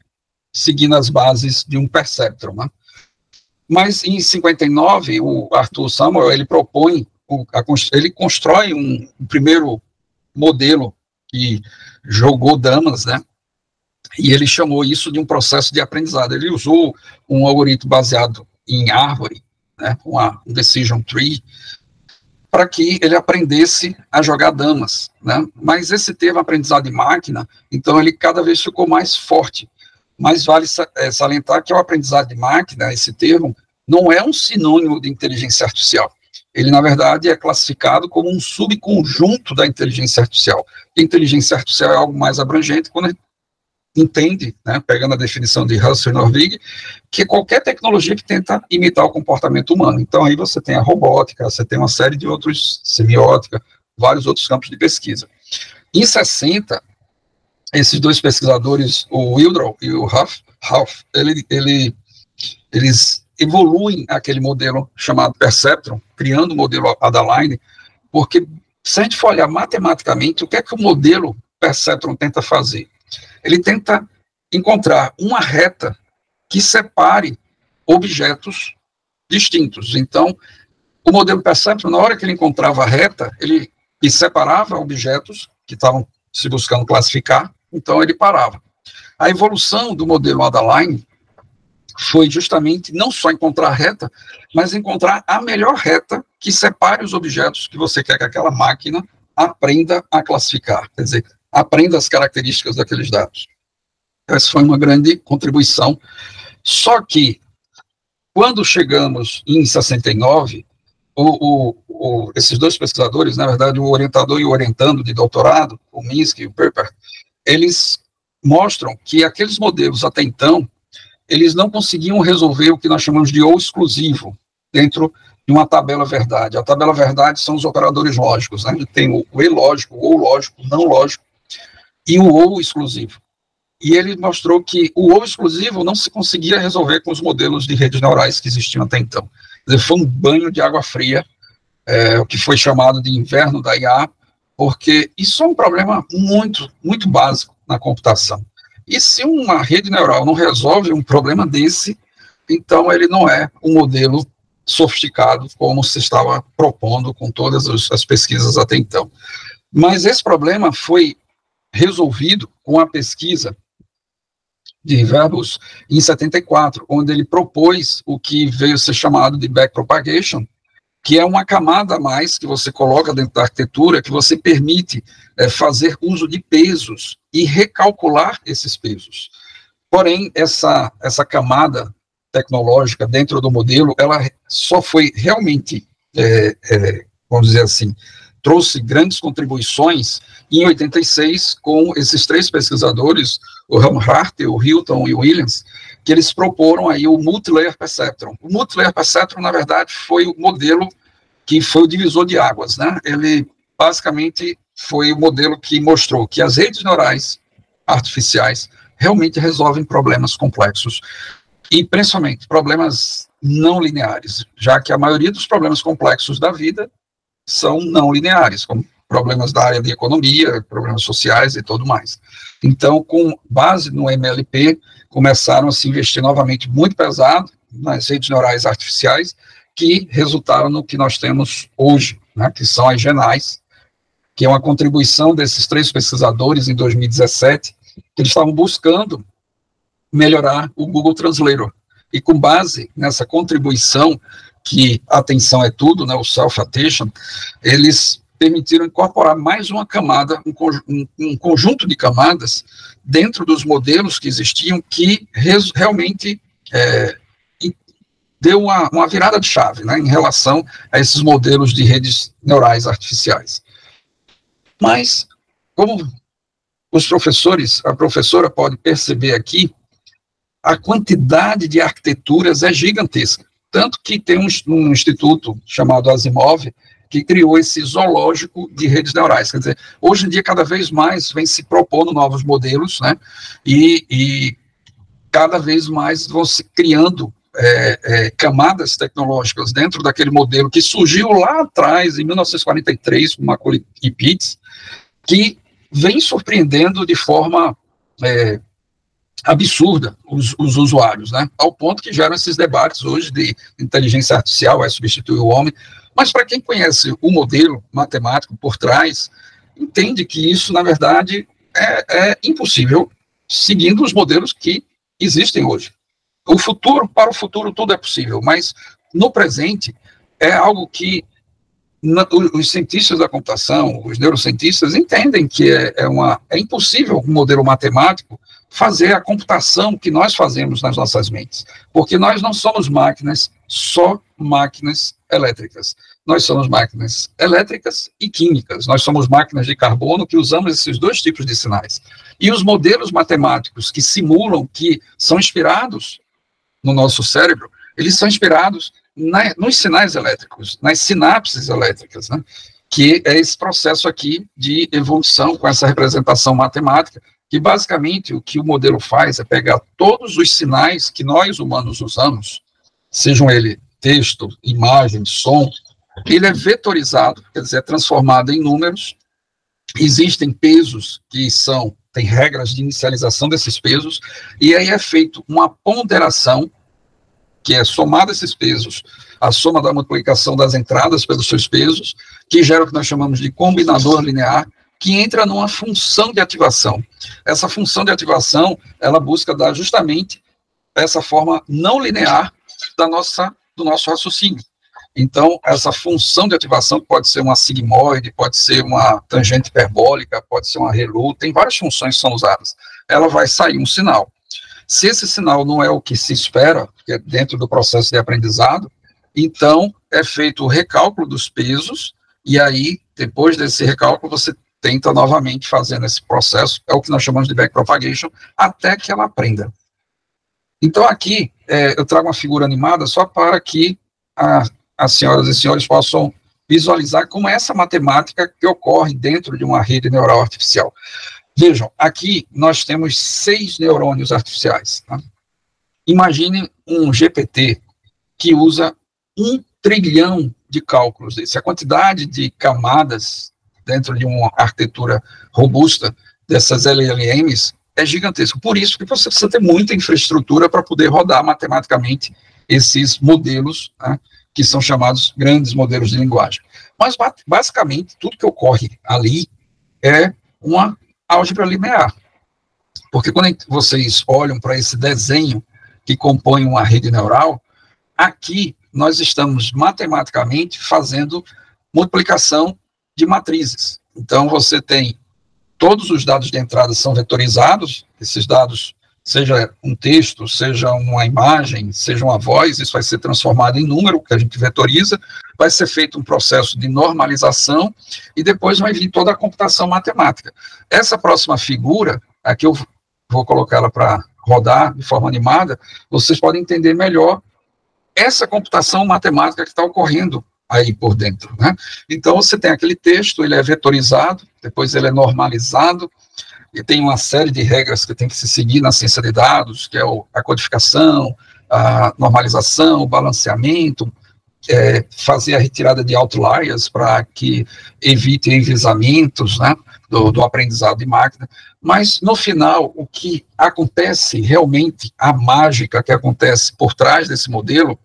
S1: seguindo as bases de um perceptron, né? Mas em 59, o Arthur Samuel, ele propõe, ele constrói um primeiro modelo que jogou damas, né? E ele chamou isso de um processo de aprendizado. Ele usou um algoritmo baseado em árvore, né, um decision tree, para que ele aprendesse a jogar damas, né? Mas esse termo aprendizado de máquina, então ele cada vez ficou mais forte. Mas vale salientar que o aprendizado de máquina, esse termo, não é um sinônimo de inteligência artificial. Ele, na verdade, é classificado como um subconjunto da inteligência artificial. A inteligência artificial é algo mais abrangente quando a gente entende, né, pegando a definição de Russell e Norvig, que qualquer tecnologia que tenta imitar o comportamento humano. Então, aí você tem a robótica, você tem uma série de outros, semiótica, vários outros campos de pesquisa. Em 60, esses dois pesquisadores, o Wildrow e o Huff, eles evoluem aquele modelo chamado Perceptron, criando o modelo Adaline, porque se a gente for olhar matematicamente, o que é que o modelo Perceptron tenta fazer? Ele tenta encontrar uma reta que separe objetos distintos. Então, o modelo Perceptron, na hora que ele encontrava a reta, ele separava objetos que estavam se buscando classificar, então ele parava. A evolução do modelo Adaline foi justamente não só encontrar a reta, mas encontrar a melhor reta que separe os objetos que você quer que aquela máquina aprenda a classificar, quer dizer, aprenda as características daqueles dados. Essa foi uma grande contribuição. Só que, quando chegamos em 69, esses dois pesquisadores, na verdade, o orientador e o orientando de doutorado, o Minsky e o Pepper, eles mostram que aqueles modelos até então, eles não conseguiam resolver o que nós chamamos de ou exclusivo dentro de uma tabela verdade. A tabela verdade são os operadores lógicos, né? Tem o e lógico, o ou lógico, o não lógico, e o ou exclusivo. E ele mostrou que o ou exclusivo não se conseguia resolver com os modelos de redes neurais que existiam até então. Quer dizer, foi um banho de água fria, o que foi chamado de inverno da IA, porque isso é um problema muito, muito básico na computação. E se uma rede neural não resolve um problema desse, então ele não é um modelo sofisticado como se estava propondo com todas as pesquisas até então. Mas esse problema foi resolvido com a pesquisa de Verbus em 74, onde ele propôs o que veio a ser chamado de backpropagation, que é uma camada a mais que você coloca dentro da arquitetura, que você permite fazer uso de pesos e recalcular esses pesos. Porém, essa camada tecnológica dentro do modelo, ela só foi realmente vamos dizer assim, trouxe grandes contribuições em 86 com esses 3 pesquisadores, o Helmhart, o Hilton e o Williams, que eles proporam aí o Multilayer Perceptron. O Multilayer Perceptron, na verdade, foi o modelo que foi o divisor de águas, né? Ele, basicamente, foi o modelo que mostrou que as redes neurais artificiais realmente resolvem problemas complexos, e principalmente problemas não lineares, já que a maioria dos problemas complexos da vida são não lineares, como problemas da área de economia, problemas sociais e tudo mais. Então, com base no MLP, começaram a se investir novamente muito pesado nas redes neurais artificiais, que resultaram no que nós temos hoje, né, que são as GenAIs, que é uma contribuição desses 3 pesquisadores em 2017, que eles estavam buscando melhorar o Google Translator. E com base nessa contribuição, que atenção é tudo, né, o self-attention, eles permitiram incorporar mais uma camada, um conjunto de camadas dentro dos modelos que existiam, que realmente deu uma virada de chave, né, em relação a esses modelos de redes neurais artificiais. Mas, como os professores, a professora pode perceber aqui, a quantidade de arquiteturas é gigantesca. Tanto que tem um instituto chamado Asimov, que criou esse zoológico de redes neurais. Quer dizer, hoje em dia, cada vez mais, vem se propondo novos modelos, né, e cada vez mais vão se criando camadas tecnológicas dentro daquele modelo que surgiu lá atrás, em 1943, com Macaulay e Pitts, que vem surpreendendo de forma absurda os usuários, né, ao ponto que geram esses debates hoje de inteligência artificial, vai substituir o homem. Mas para quem conhece o modelo matemático por trás, entende que isso, na verdade, é impossível, seguindo os modelos que existem hoje. Para o futuro, tudo é possível, mas no presente é algo que os cientistas da computação, os neurocientistas, entendem que é impossível um modelo matemático fazer a computação que nós fazemos nas nossas mentes, porque nós não somos máquinas, só máquinas elétricas. Nós somos máquinas elétricas e químicas, nós somos máquinas de carbono que usamos esses 2 tipos de sinais. E os modelos matemáticos que simulam, que são inspirados no nosso cérebro, eles são inspirados nos sinais elétricos, nas sinapses elétricas, né? Que é esse processo aqui de evolução com essa representação matemática, que basicamente o que o modelo faz é pegar todos os sinais que nós humanos usamos, sejam ele texto, imagem, som, ele é vetorizado, quer dizer, é transformado em números. Existem pesos que tem regras de inicialização desses pesos, e aí é feito uma ponderação, que é somada esses pesos, a soma da multiplicação das entradas pelos seus pesos, que gera o que nós chamamos de combinador linear, que entra numa função de ativação. Essa função de ativação, ela busca dar justamente essa forma não linear do nosso raciocínio. Então, essa função de ativação pode ser uma sigmoide, pode ser uma tangente hiperbólica, pode ser uma ReLU, tem várias funções que são usadas. Ela vai sair um sinal. Se esse sinal não é o que se espera, que é dentro do processo de aprendizado, então é feito o recálculo dos pesos, e aí, depois desse recálculo, você tenta novamente fazer esse processo, é o que nós chamamos de backpropagation, até que ela aprenda. Então aqui, eu trago uma figura animada só para que as senhoras e senhores possam visualizar como é essa matemática que ocorre dentro de uma rede neural artificial. Vejam, aqui nós temos 6 neurônios artificiais. Tá? Imagine um GPT que usa 1 trilhão de cálculos desse. A quantidade de camadas dentro de uma arquitetura robusta dessas LLMs é gigantesco. Por isso que você precisa ter muita infraestrutura para poder rodar matematicamente esses modelos, né, que são chamados grandes modelos de linguagem. Mas, basicamente, tudo que ocorre ali é uma álgebra linear. Porque quando vocês olham para esse desenho que compõe uma rede neural, aqui nós estamos matematicamente fazendo multiplicação de matrizes. Então, você tem todos os dados de entrada são vetorizados, esses dados seja um texto, seja uma imagem, seja uma voz, isso vai ser transformado em número, que a gente vetoriza, vai ser feito um processo de normalização, e depois vai vir toda a computação matemática. Essa próxima figura, aqui eu vou colocar ela para rodar de forma animada, vocês podem entender melhor essa computação matemática que está ocorrendo aí por dentro, né? Então, você tem aquele texto, ele é vetorizado, depois ele é normalizado, e tem uma série de regras que tem que se seguir na ciência de dados, que é a codificação, a normalização, o balanceamento, fazer a retirada de outliers para que evite enviesamentos, né, do aprendizado de máquina. Mas, no final, o que acontece realmente, a mágica que acontece por trás desse modelo,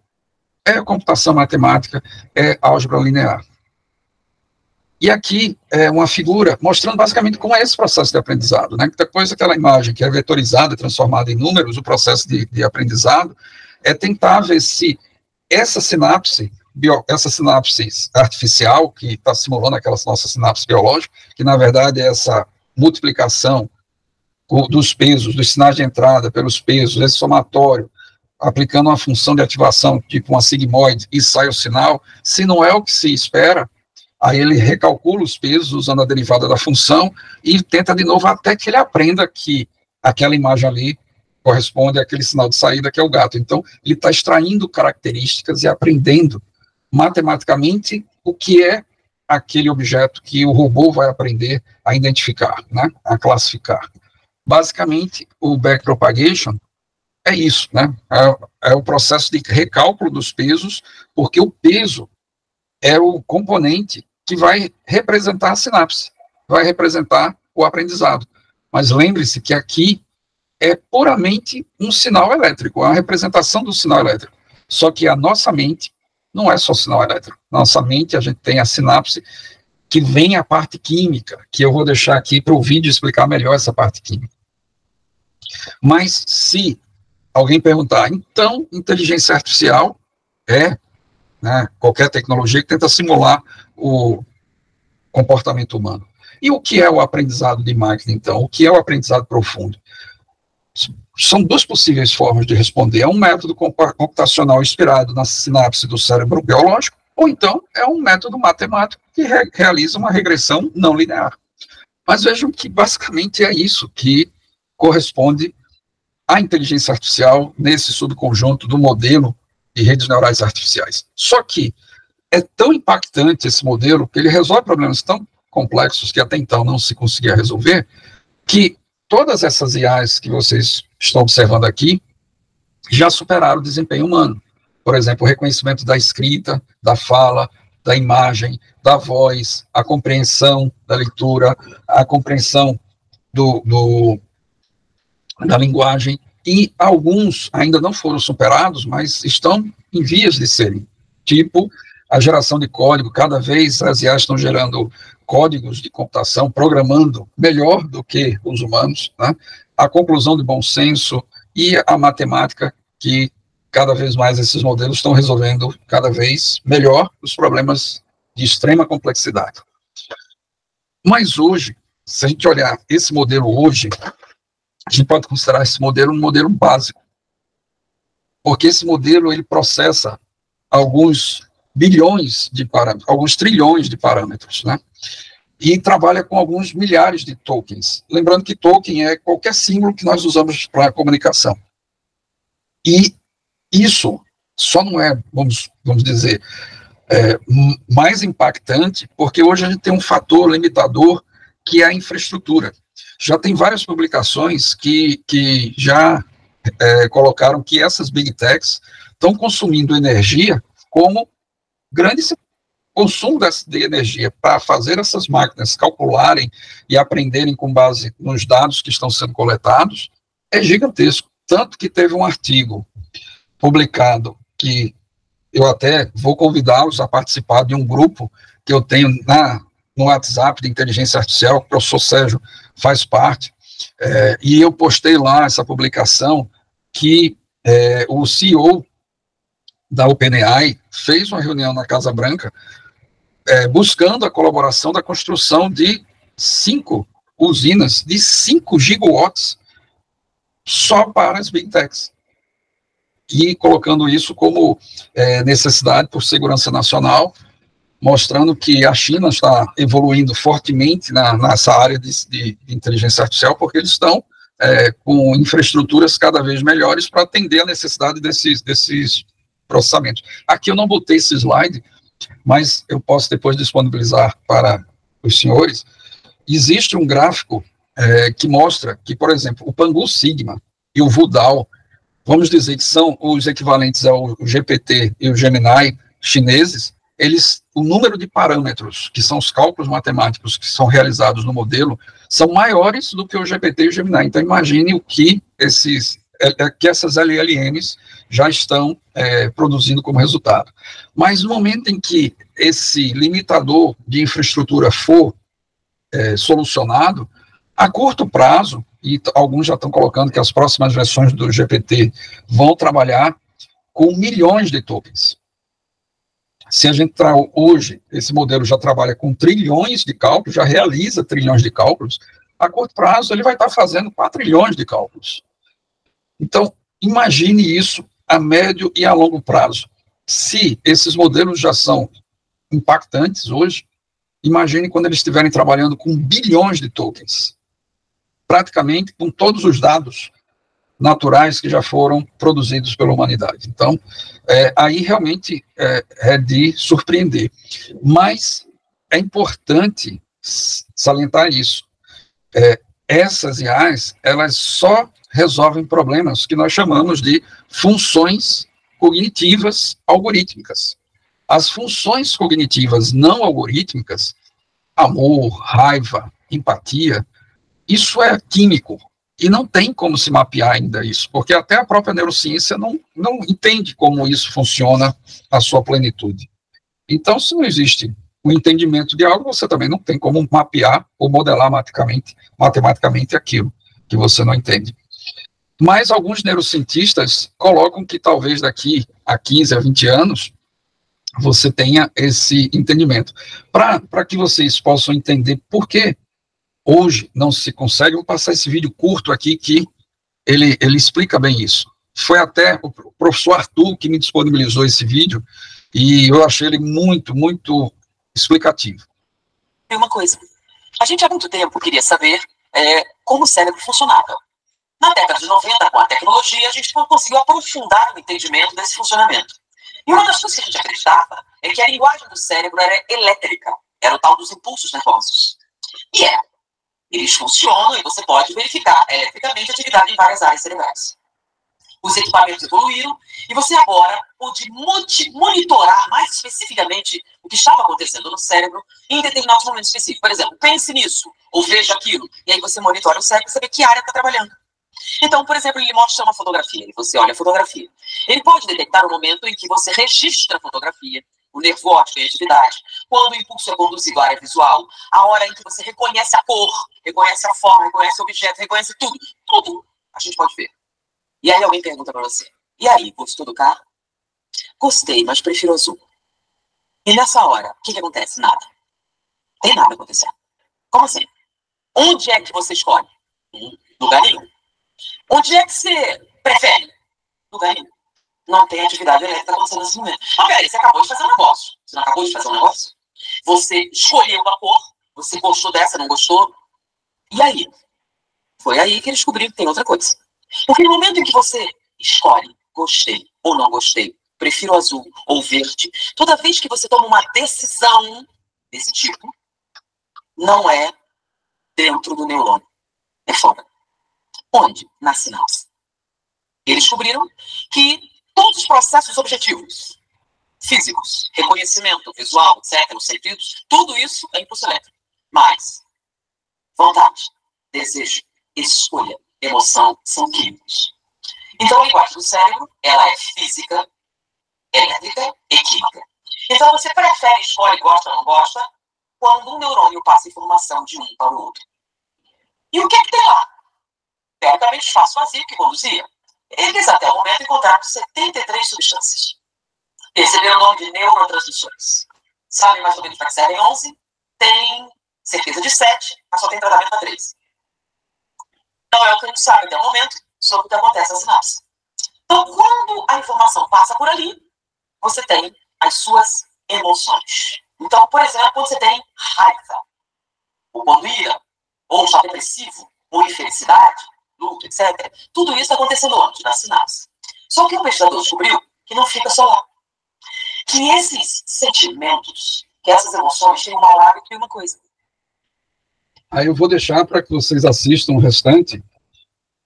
S1: é a computação matemática, é a álgebra linear. E aqui é uma figura mostrando basicamente como é esse processo de aprendizado, né? Depois daquela imagem que é vetorizada, transformada em números, o processo de aprendizado é tentar ver se essa sinapse artificial, que está simulando aquela nossa sinapse biológica, que na verdade é essa multiplicação dos pesos, dos sinais de entrada pelos pesos, esse somatório, aplicando uma função de ativação, tipo uma sigmoide, e sai o sinal, se não é o que se espera, aí ele recalcula os pesos usando a derivada da função e tenta de novo até que ele aprenda que aquela imagem ali corresponde àquele sinal de saída que é o gato. Então, ele está extraindo características e aprendendo matematicamente o que é aquele objeto que o robô vai aprender a identificar, né, a basicamente, o backpropagation é isso, né? É o processo de recálculo dos pesos, porque o peso é o componente que vai representar a sinapse, vai representar o aprendizado. Mas lembre-se que aqui é puramente um sinal elétrico, a representação do sinal elétrico. Só que a nossa mente não é só sinal elétrico. Nossa mente, a gente tem a sinapse, que vem a parte química, que eu vou deixar aqui para o vídeo explicar melhor essa parte química. Mas se alguém perguntar, então, inteligência artificial é, né, qualquer tecnologia que tenta simular o comportamento humano. E o que é o aprendizado de máquina, então? O que é o aprendizado profundo? São duas possíveis formas de responder. É um método computacional inspirado na sinapse do cérebro biológico, ou então é um método matemático que realiza uma regressão não linear. Mas vejam que basicamente é isso que corresponde à inteligência artificial nesse subconjunto do modelo de redes neurais artificiais. Só que é tão impactante esse modelo que ele resolve problemas tão complexos que até então não se conseguia resolver, que todas essas IAs que vocês estão observando aqui já superaram o desempenho humano. Por exemplo, o reconhecimento da escrita, da fala, da imagem, da voz, a compreensão da leitura, a compreensão da linguagem, e alguns ainda não foram superados, mas estão em vias de serem, tipo a geração de código. Cada vez as IAs estão gerando códigos de computação, programando melhor do que os humanos, né? A conclusão de bom senso e a matemática, que cada vez mais esses modelos estão resolvendo cada vez melhor os problemas de extrema complexidade. Mas hoje, se a gente olhar esse modelo hoje, a gente pode considerar esse modelo um modelo básico, porque esse modelo ele processa alguns bilhões de parâmetros, alguns trilhões de parâmetros, né? E trabalha com alguns milhares de tokens. Lembrando que token é qualquer símbolo que nós usamos para comunicação. E isso só não é, vamos dizer, mais impactante, porque hoje a gente tem um fator limitador que é a infraestrutura. Já tem várias publicações que já colocaram que essas big techs estão consumindo energia como grande consumo de energia para fazer essas máquinas calcularem e aprenderem com base nos dados que estão sendo coletados é gigantesco. Tanto que teve um artigo publicado que eu até vou convidá-los a participar de um grupo que eu tenho no WhatsApp de inteligência artificial, que o professor Sérgio faz parte, e eu postei lá essa publicação que o CEO da OpenAI fez uma reunião na Casa Branca buscando a colaboração da construção de 5 usinas de 5 gigawatts só para as Big Techs. E colocando isso como necessidade por segurança nacional, mostrando que a China está evoluindo fortemente nessa área de inteligência artificial, porque eles estão com infraestruturas cada vez melhores para atender a necessidade desses processamentos. Aqui eu não botei esse slide, mas eu posso depois disponibilizar para os senhores. Existe um gráfico que mostra que, por exemplo, o Pangu Sigma e o Wudao, vamos dizer que são os equivalentes ao GPT e o Gemini chineses, o número de parâmetros, que são os cálculos matemáticos que são realizados no modelo, são maiores do que o GPT e o Gemini. Então, imagine o que essas LLMs já estão produzindo como resultado. Mas no momento em que esse limitador de infraestrutura for solucionado, a curto prazo, e alguns já estão colocando que as próximas versões do GPT vão trabalhar com milhões de tokens. Se a gente hoje, esse modelo já trabalha com trilhões de cálculos, já realiza trilhões de cálculos, a curto prazo ele vai estar fazendo 4 trilhões de cálculos. Então, imagine isso a médio e a longo prazo. Se esses modelos já são impactantes hoje, imagine quando eles estiverem trabalhando com bilhões de tokens, praticamente com todos os dados naturais que já foram produzidos pela humanidade. Então, aí realmente é de surpreender. Mas é importante salientar isso. Essas IAs, elas só resolvem problemas que nós chamamos de funções cognitivas algorítmicas. As funções cognitivas não algorítmicas, amor, raiva, empatia, isso é químico. E não tem como se mapear ainda isso, porque até a própria neurociência não entende como isso funciona na sua plenitude. Então, se não existe o entendimento de algo, você também não tem como mapear ou modelar matematicamente aquilo que você não entende. Mas alguns neurocientistas colocam que talvez daqui a 15 a 20 anos você tenha esse entendimento. Para que vocês possam entender por que hoje não se consegue, eu vou passar esse vídeo curto aqui que ele explica bem isso. Foi até o professor Arthur que me disponibilizou esse vídeo e eu achei ele muito, muito explicativo.
S11: Tem uma coisa. A gente há muito tempo queria saber como o cérebro funcionava. Na década de 90, com a tecnologia, a gente conseguiu aprofundar o entendimento desse funcionamento. E uma das coisas que a gente acreditava é que a linguagem do cérebro era elétrica, era o tal dos impulsos nervosos. E eles funcionam e você pode verificar eletricamente a atividade em várias áreas cerebrais. Os equipamentos evoluíram e você agora pode monitorar mais especificamente o que estava acontecendo no cérebro em determinados momentos específicos. Por exemplo, pense nisso, ou veja aquilo, e aí você monitora o cérebro para saber que área está trabalhando. Então, por exemplo, ele mostra uma fotografia, e você olha a fotografia. Ele pode detectar o momento em que você registra a fotografia, o nervo óptico em atividade, quando o impulso é conduzido à área visual, a hora em que você reconhece a cor, reconhece a forma, reconhece o objeto, reconhece tudo. Tudo a gente pode ver. E aí alguém pergunta para você, e aí, gostou do carro? Gostei, mas prefiro azul. E nessa hora, o que acontece? Nada. Tem nada acontecendo. Como assim? Onde é que você escolhe? Lugar nenhum. Onde é que você prefere? Lugar nenhum. Não tem atividade elétrica acontecendo nesse momento. Mas peraí, você acabou de fazer um negócio. Você não acabou de fazer um negócio? Você escolheu uma cor, você gostou dessa, não gostou? E aí? Foi aí que ele descobriu que tem outra coisa. Porque no momento em que você escolhe, gostei ou não gostei, prefiro azul ou verde, toda vez que você toma uma decisão desse tipo, não é dentro do neurônio, é fora. Onde? Na sinapse. Eles descobriram que todos os processos objetivos, físicos, reconhecimento visual, etc., os sentidos, tudo isso é impulso elétrico. Mas vontade, desejo, escolha, emoção são químicos. Então a linguagem do cérebro, ela é física, elétrica e química. Então você prefere, escolhe, gosta ou não gosta, quando um neurônio passa informação de um para o outro. E o que é que tem lá? Teoricamente, espaço vazio que conduzia. Eles, até o momento, encontraram 73 substâncias. Receberam o nome de neurotransmissores. Sabem mais ou menos para que servem 11? Tem certeza de 7, mas só tem tratamento para 3. Não é o que a gente sabe até o momento, sobre o que acontece na sinapse. Então, quando a informação passa por ali, você tem as suas emoções. Então, por exemplo, quando você tem raiva, ou quando ira, ou um estado depressivo, ou infelicidade, luto, etc., tudo isso está acontecendo antes da sinapse. Só que o pesquisador descobriu que não fica só lá. Que esses sentimentos, que essas emoções têm uma hora e uma coisa.
S1: Aí eu vou deixar para que vocês assistam o restante,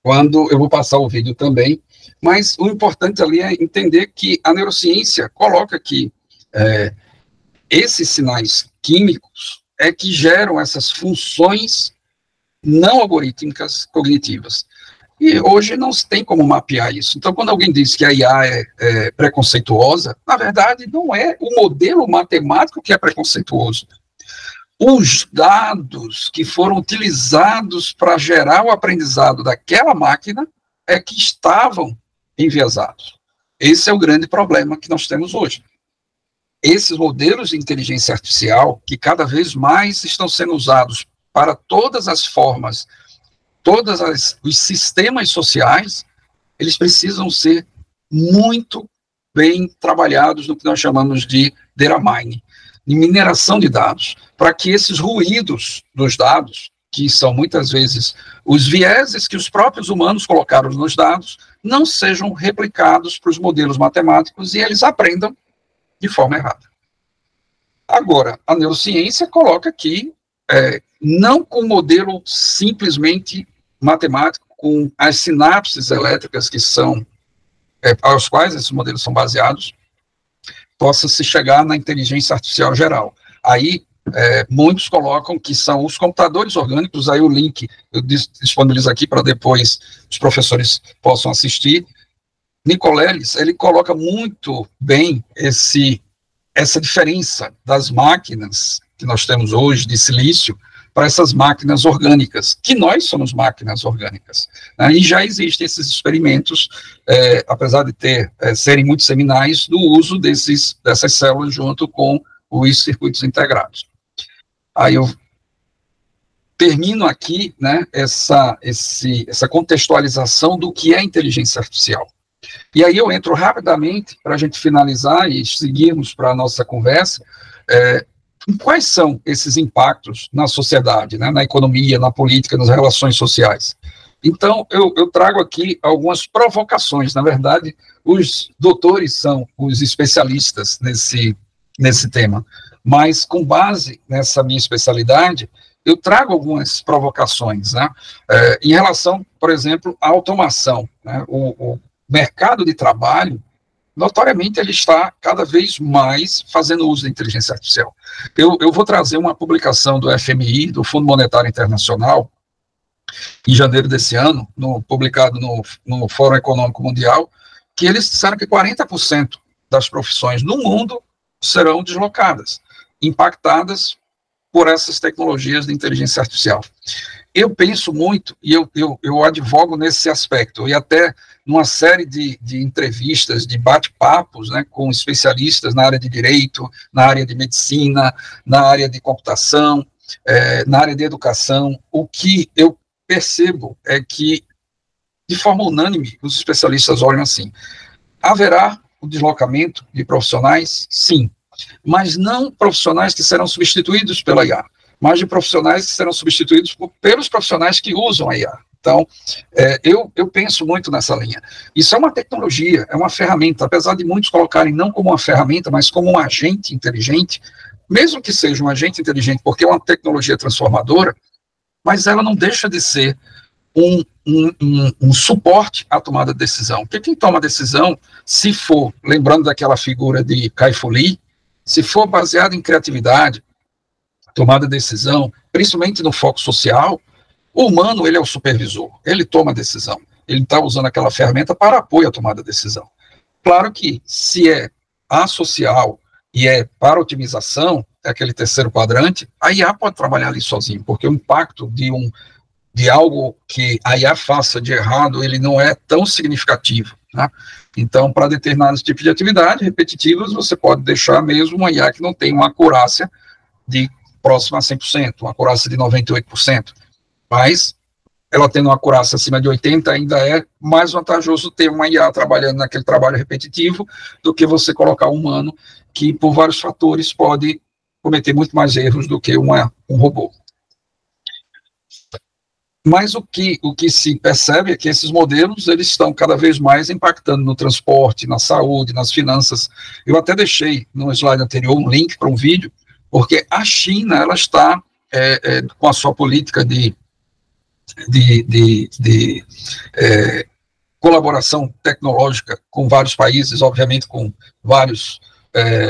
S1: quando eu vou passar o vídeo também, mas o importante ali é entender que a neurociência coloca que esses sinais químicos é que geram essas funções não algorítmicas cognitivas. E hoje não se tem como mapear isso. Então, quando alguém diz que a IA é preconceituosa, na verdade, não é o modelo matemático que é preconceituoso. Os dados que foram utilizados para gerar o aprendizado daquela máquina é que estavam enviesados. Esse é o grande problema que nós temos hoje. Esses modelos de inteligência artificial, que cada vez mais estão sendo usados para todas as formas, os sistemas sociais, eles precisam ser muito bem trabalhados no que nós chamamos de data mining, de mineração de dados, para que esses ruídos dos dados, que são muitas vezes os vieses que os próprios humanos colocaram nos dados, não sejam replicados para os modelos matemáticos e eles aprendam de forma errada. Agora, a neurociência coloca que, não com o modelo simplesmente matemático, com as sinapses elétricas que são, aos quais esses modelos são baseados, possa se chegar na inteligência artificial geral. Aí, muitos colocam que são os computadores orgânicos, aí o link eu disponibilizo aqui para depois os professores possam assistir. Nicoleles, ele coloca muito bem essa diferença das máquinas que nós temos hoje de silício para essas máquinas orgânicas, que nós somos máquinas orgânicas. Né? E já existem esses experimentos, apesar de serem muito seminais, do uso dessas células junto com os circuitos integrados. Aí eu termino aqui, né, essa contextualização do que é inteligência artificial. E aí eu entro rapidamente, para a gente finalizar e seguirmos para a nossa conversa, quais são esses impactos na sociedade, né, na economia, na política, nas relações sociais. Então, eu trago aqui algumas provocações. Na verdade, os doutores são os especialistas nesse tema, mas com base nessa minha especialidade, eu trago algumas provocações, né, em relação, por exemplo, à automação. Né, o mercado de trabalho, notoriamente, ele está cada vez mais fazendo uso da inteligência artificial. Eu vou trazer uma publicação do FMI, do Fundo Monetário Internacional, em janeiro desse ano, publicado no Fórum Econômico Mundial, que eles disseram que 40% das profissões no mundo serão deslocadas, impactadas por essas tecnologias de inteligência artificial. Eu penso muito, e eu advogo nesse aspecto, e até numa série de entrevistas, de bate-papos, né, com especialistas na área de direito, na área de medicina, na área de computação, na área de educação, o que eu percebo é que, de forma unânime, os especialistas olham assim: haverá o deslocamento de profissionais? Sim, mas não profissionais que serão substituídos pela IA, mas de profissionais que serão substituídos pelos profissionais que usam a IA. Então, eu penso muito nessa linha. Isso é uma tecnologia, é uma ferramenta, apesar de muitos colocarem não como uma ferramenta, mas como um agente inteligente, mesmo que seja um agente inteligente, porque é uma tecnologia transformadora, mas ela não deixa de ser um suporte à tomada de decisão. Porque quem toma decisão, se for, lembrando daquela figura de Kai-Fu Lee, se for baseado em criatividade, tomada de decisão, principalmente no foco social, o humano, ele é o supervisor, ele toma a decisão, ele está usando aquela ferramenta para apoio à tomada de decisão. Claro que, se é asocial e é para otimização, é aquele terceiro quadrante, a IA pode trabalhar ali sozinho, porque o impacto de algo que a IA faça de errado, ele não é tão significativo, né? Então, para determinados tipos de atividade repetitivas, você pode deixar mesmo uma IA que não tem uma acurácia de próxima a 100%, uma acurácia de 98%. Mas ela tendo uma acurácia acima de 80, ainda é mais vantajoso ter uma IA trabalhando naquele trabalho repetitivo do que você colocar um humano que, por vários fatores, pode cometer muito mais erros do que um robô. Mas o que se percebe é que esses modelos eles estão cada vez mais impactando no transporte, na saúde, nas finanças. Eu até deixei no slide anterior um link para um vídeo, porque a China ela está com a sua política de colaboração tecnológica com vários países, obviamente com vários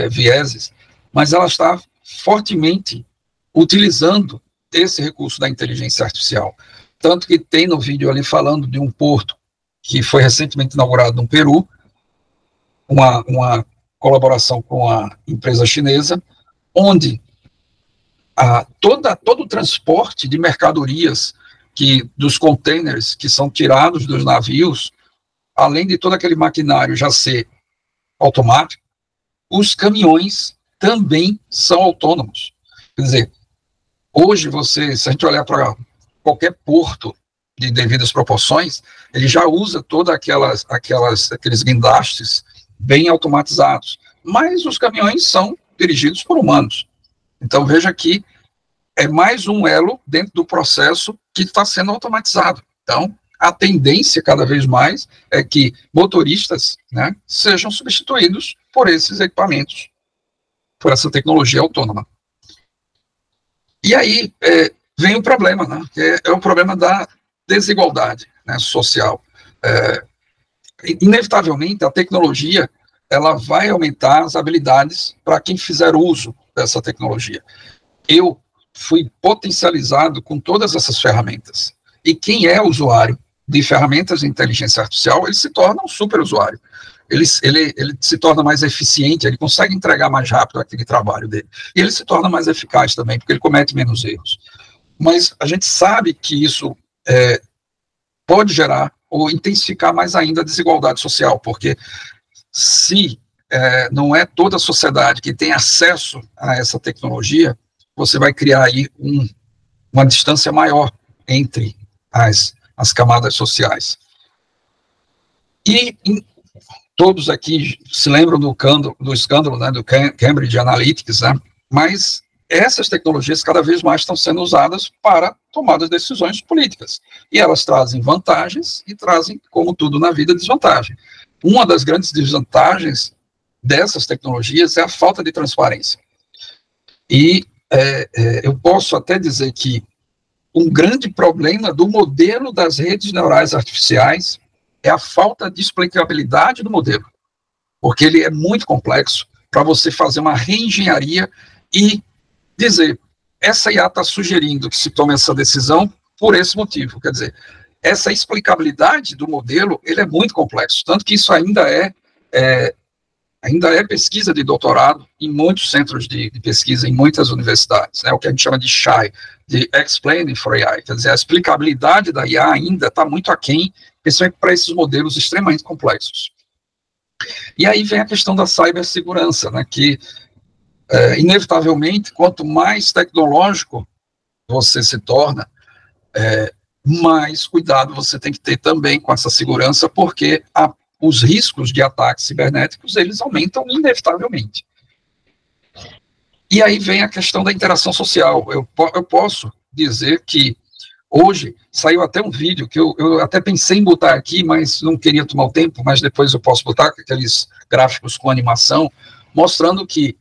S1: vieses, mas ela está fortemente utilizando esse recurso da inteligência artificial. Tanto que tem no vídeo ali falando de um porto que foi recentemente inaugurado no Peru, uma colaboração com a empresa chinesa, onde todo o transporte de mercadorias dos containers que são tirados dos navios, além de todo aquele maquinário já ser automático, os caminhões também são autônomos. Quer dizer, hoje se a gente olhar para qualquer porto de devidas proporções, ele já usa todos aqueles guindastes bem automatizados, mas os caminhões são dirigidos por humanos. Então veja que é mais um elo dentro do processo que está sendo automatizado. Então, a tendência cada vez mais é que motoristas, né, sejam substituídos por esses equipamentos, por essa tecnologia autônoma. E aí vem o problema, né, que é o problema da desigualdade, né, social. Inevitavelmente, a tecnologia ela vai aumentar as habilidades para quem fizer uso dessa tecnologia. Eu fui potencializado com todas essas ferramentas. E quem é usuário de ferramentas de inteligência artificial, ele se torna um super usuário. Ele se torna mais eficiente, ele consegue entregar mais rápido aquele trabalho dele. E ele se torna mais eficaz também, porque ele comete menos erros. Mas a gente sabe que isso pode gerar ou intensificar mais ainda a desigualdade social, porque se não é toda a sociedade que tem acesso a essa tecnologia, você vai criar aí uma distância maior entre as camadas sociais. E todos aqui se lembram do escândalo, né, do Cambridge Analytica, né, mas essas tecnologias cada vez mais estão sendo usadas para tomar as decisões políticas. E elas trazem vantagens e trazem, como tudo na vida, desvantagem. Uma das grandes desvantagens dessas tecnologias é a falta de transparência. E eu posso até dizer que um grande problema do modelo das redes neurais artificiais é a falta de explicabilidade do modelo, porque ele é muito complexo para você fazer uma reengenharia e dizer, essa IA está sugerindo que se tome essa decisão por esse motivo. Quer dizer, essa explicabilidade do modelo, ele é muito complexo, tanto que isso ainda é pesquisa de doutorado em muitos centros de pesquisa, em muitas universidades, né, o que a gente chama de SHAI, de Explaining for AI, quer dizer, a explicabilidade da IA ainda está muito aquém, principalmente para esses modelos extremamente complexos. E aí vem a questão da cibersegurança, né, que, inevitavelmente, quanto mais tecnológico você se torna, mais cuidado você tem que ter também com essa segurança, porque os riscos de ataques cibernéticos, eles aumentam inevitavelmente. E aí vem a questão da interação social. Eu posso dizer que hoje saiu até um vídeo que eu até pensei em botar aqui, mas não queria tomar o tempo, mas depois eu posso botar aqueles gráficos com animação, mostrando que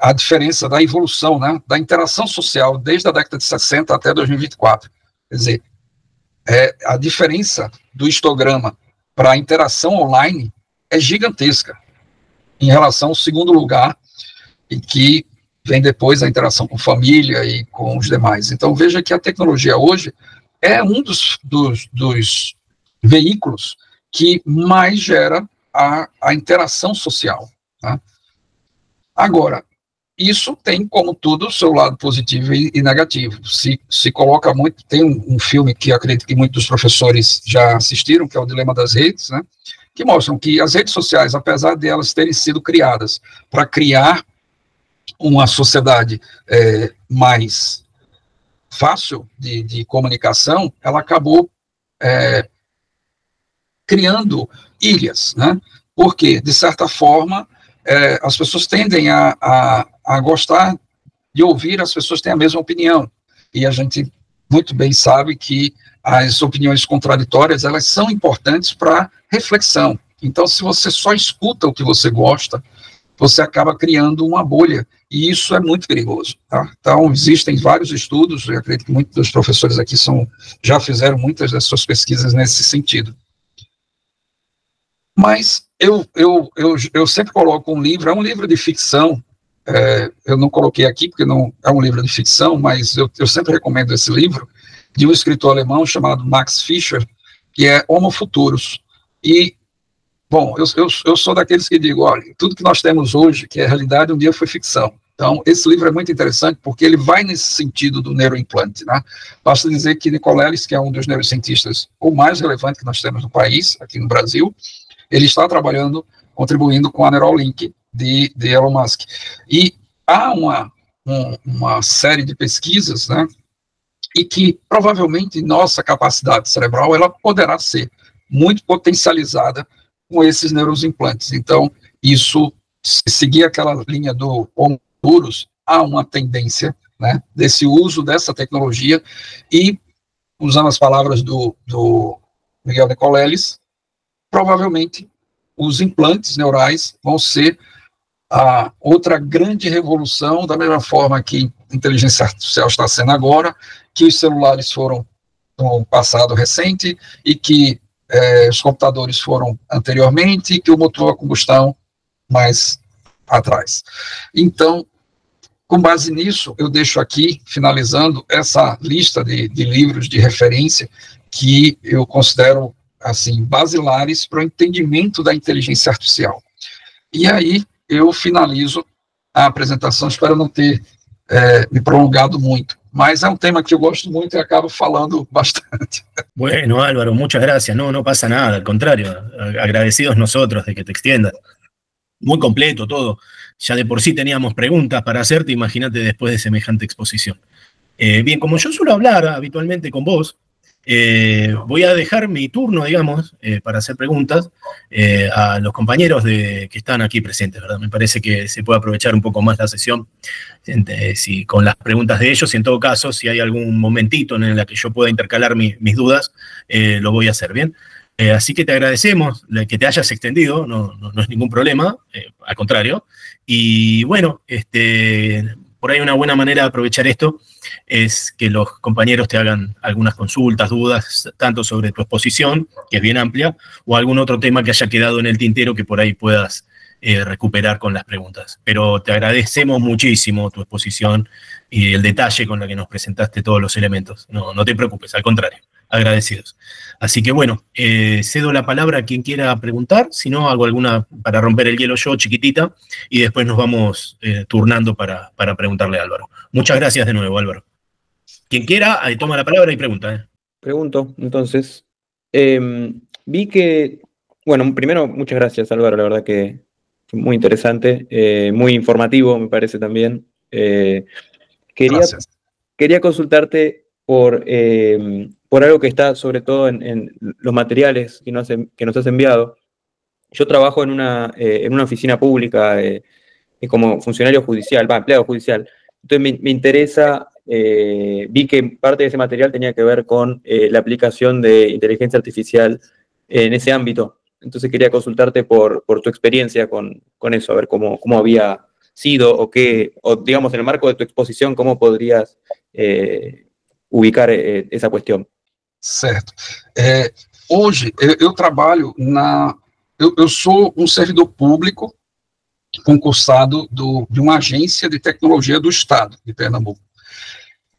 S1: a diferença da evolução, né, da interação social desde a década de 60 até 2024. Quer dizer, a diferença do histograma para a interação online é gigantesca em relação ao segundo lugar, e que vem depois a interação com família e com os demais. Então, veja que a tecnologia hoje é um dos veículos que mais gera a interação social. Tá? Agora, isso tem, como tudo, o seu lado positivo e negativo. Se coloca muito, tem um filme que eu acredito que muitos dos professores já assistiram, que é o Dilema das Redes, né, que mostram que as redes sociais, apesar de elas terem sido criadas para criar uma sociedade mais fácil de comunicação, ela acabou criando ilhas, né? Porque, de certa forma, as pessoas tendem a gostar de ouvir as pessoas que têm a mesma opinião, e a gente muito bem sabe que as opiniões contraditórias, elas são importantes para reflexão. Então, se você só escuta o que você gosta, você acaba criando uma bolha, e isso é muito perigoso, tá? Então, existem vários estudos, eu acredito que muitos dos professores aqui já fizeram muitas das suas pesquisas nesse sentido. Mas eu sempre coloco um livro, é um livro de ficção, eu não coloquei aqui porque não é um livro de ficção, mas eu sempre recomendo esse livro, de um escritor alemão chamado Max Fischer, que é Homo Futurus. E, bom, eu sou daqueles que digo, olha, tudo que nós temos hoje, que é realidade, um dia foi ficção. Então, esse livro é muito interessante porque ele vai nesse sentido do neuroimplante, né? Basta dizer que Nicolelis, que é um dos neurocientistas o mais relevante que nós temos no país, aqui no Brasil, ele está trabalhando, contribuindo com a Neuralink de Elon Musk. E há uma série de pesquisas, né, e que provavelmente nossa capacidade cerebral ela poderá ser muito potencializada com esses neuroimplantes. Então, isso, se seguir aquela linha do Homo Futurus, há uma tendência, né, desse uso dessa tecnologia, e, usando as palavras do Miguel Nicolelis, provavelmente os implantes neurais vão ser a outra grande revolução, da mesma forma que a inteligência artificial está sendo agora, que os celulares foram no passado recente, e que os computadores foram anteriormente, e que o motor a combustão mais atrás. Então, com base nisso, eu deixo aqui, finalizando, essa lista de livros de referência que eu considero assim, basilares para o entendimento da inteligência artificial. E aí eu finalizo a apresentação, espero não ter me prolongado muito, mas é um tema que eu gosto muito e acabo falando bastante.
S2: Bueno, Álvaro, muchas gracias. No pasa nada, al contrario, agradecidos nosotros de que te extiendas. Muy completo todo. Ya de por sí teníamos preguntas para hacerte, imagínate después de semejante exposición. Bien, como yo suelo hablar habitualmente con vos, voy a dejar mi turno, digamos, para hacer preguntas a los compañeros que están aquí presentes, ¿verdad? Me parece que se puede aprovechar un poco más la sesión con las preguntas de ellos, y en todo caso, si hay algún momentito en el que yo pueda intercalar mis dudas, lo voy a hacer, ¿bien? Así que te agradecemos que te hayas extendido, no es ningún problema, al contrario. Y bueno, por ahí una buena manera de aprovechar esto es que los compañeros te hagan algunas consultas, dudas, tanto sobre tu exposición, que es bien amplia, o algún otro tema que haya quedado en el tintero que por ahí puedas recuperar con las preguntas. Pero te agradecemos muchísimo tu exposición y el detalle con la que nos presentaste todos los elementos. No te preocupes, al contrario, agradecidos. Así que bueno, cedo la palabra a quien quiera preguntar, si no hago alguna para romper el hielo yo, chiquitita, y después nos vamos turnando para preguntarle a Álvaro. Muchas gracias de nuevo, Álvaro. Quien quiera, toma la palabra y pregunta.
S10: Pregunto, entonces. Vi que, bueno, primero, muchas gracias, Álvaro, la verdad que muy interesante, muy informativo, me parece también. Quería consultarte por algo que está sobre todo en los materiales que nos has enviado. Yo trabajo en una oficina pública como funcionario judicial, empleado judicial. Entonces me interesa, vi que parte de ese material tenía que ver con la aplicación de inteligencia artificial en ese ámbito. Entonces quería consultarte por tu experiencia con eso, a ver cómo había sido o digamos, en el marco de tu exposición, cómo podrías ubicar essa questão.
S1: Certo. Hoje, eu trabalho eu sou um servidor público concursado de uma agência de tecnologia do Estado de Pernambuco.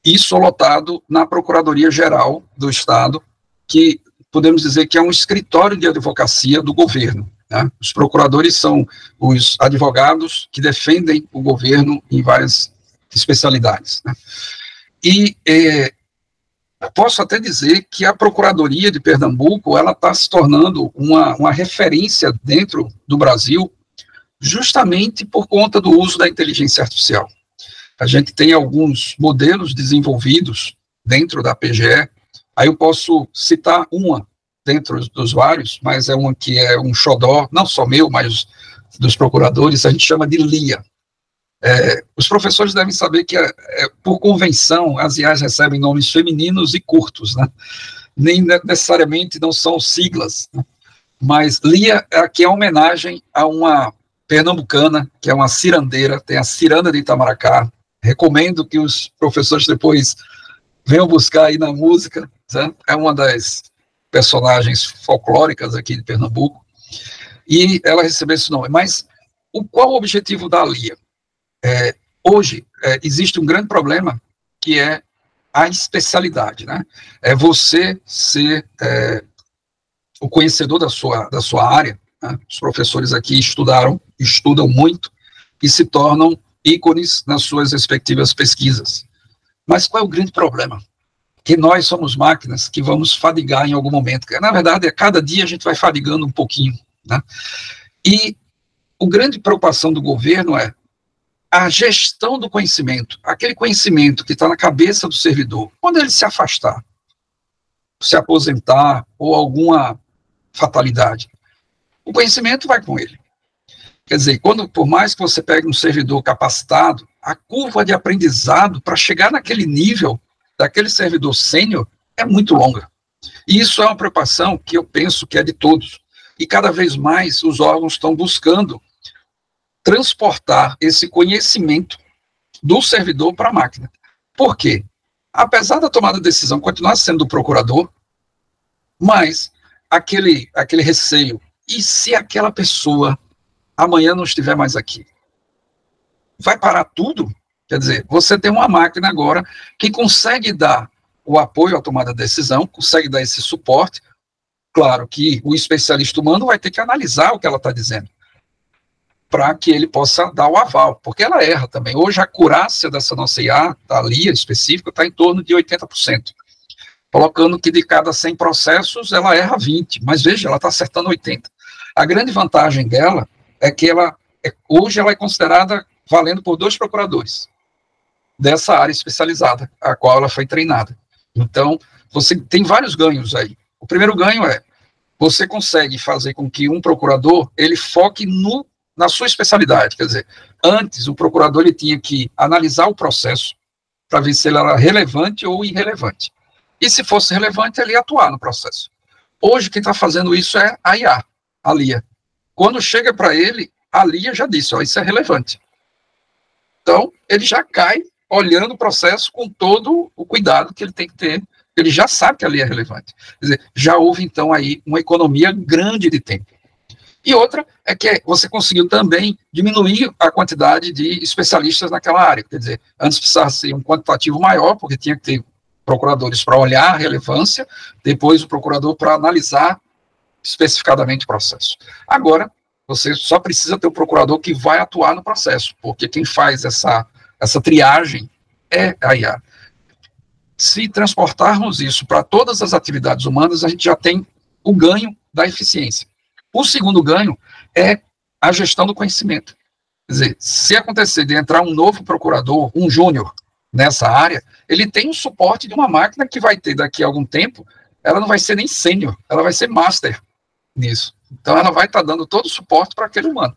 S1: E sou lotado na Procuradoria-Geral do Estado, que podemos dizer que é um escritório de advocacia do governo, né? Os procuradores são os advogados que defendem o governo em várias especialidades, né? E posso até dizer que a Procuradoria de Pernambuco ela está se tornando uma referência dentro do Brasil, justamente por conta do uso da inteligência artificial. A gente tem alguns modelos desenvolvidos dentro da PGE. Aí eu posso citar uma dentro dos vários, mas é uma que é um xodó, não só meu, mas dos procuradores, a gente chama de LIA. Os professores devem saber que, por convenção, as IAs recebem nomes femininos e curtos, né? Nem necessariamente não são siglas, né? Mas LIA aqui é uma homenagem a uma pernambucana, que é uma cirandeira, tem a Ciranda de Itamaracá. Recomendo que os professores depois venham buscar aí na música, né? É uma das personagens folclóricas aqui de Pernambuco, e ela recebeu esse nome. Mas qual o objetivo da LIA? Hoje, existe um grande problema, que é a especialidade, né? É você ser o conhecedor da sua área, né? Os professores aqui estudam muito, e se tornam ícones nas suas respectivas pesquisas. Mas qual é o grande problema? Que nós somos máquinas que vamos fadigar em algum momento. Na verdade, a cada dia a gente vai fadigando um pouquinho, né? E a grande preocupação do governo é a gestão do conhecimento, aquele conhecimento que está na cabeça do servidor, quando ele se afastar, se aposentar ou alguma fatalidade, o conhecimento vai com ele. Quer dizer, por mais que você pegue um servidor capacitado, a curva de aprendizado para chegar naquele nível daquele servidor sênior é muito longa. E isso é uma preocupação que eu penso que é de todos. E cada vez mais os órgãos estão buscando transportar esse conhecimento do servidor para a máquina. Por quê? Apesar da tomada de decisão continuar sendo do procurador, mas aquele receio, e se aquela pessoa amanhã não estiver mais aqui? Vai parar tudo? Quer dizer, você tem uma máquina agora que consegue dar o apoio à tomada de decisão, consegue dar esse suporte. Claro que o especialista humano vai ter que analisar o que ela está dizendo, para que ele possa dar o aval, porque ela erra também. Hoje a acurácia dessa nossa IA, da LIA específica, está em torno de 80%, colocando que de cada 100 processos ela erra 20, mas veja, ela está acertando 80. A grande vantagem dela é que hoje ela é considerada valendo por 2 procuradores dessa área especializada, a qual ela foi treinada. Então, você tem vários ganhos aí. O primeiro ganho é, você consegue fazer com que um procurador, ele foque na sua especialidade. Quer dizer, antes o procurador ele tinha que analisar o processo para ver se ele era relevante ou irrelevante. E se fosse relevante, ele ia atuar no processo. Hoje, quem está fazendo isso é a IA, a LIA. Quando chega para ele, a LIA já disse, isso é relevante. Então, ele já cai olhando o processo com todo o cuidado que ele tem que ter. Ele já sabe que a LIA é relevante. Quer dizer, já houve, então, aí uma economia grande de tempo. E outra é que você conseguiu também diminuir a quantidade de especialistas naquela área. Quer dizer, antes precisava ser um quantitativo maior, porque tinha que ter procuradores para olhar a relevância, depois o procurador para analisar especificadamente o processo. Agora, você só precisa ter o procurador que vai atuar no processo, porque quem faz essa triagem é a IA. Se transportarmos isso para todas as atividades humanas, a gente já tem o ganho da eficiência. O segundo ganho é a gestão do conhecimento. Quer dizer, se acontecer de entrar um novo procurador, um júnior, nessa área, ele tem o suporte de uma máquina que vai ter daqui a algum tempo, ela não vai ser nem sênior, ela vai ser master nisso. Então ela vai estar dando todo o suporte para aquele humano.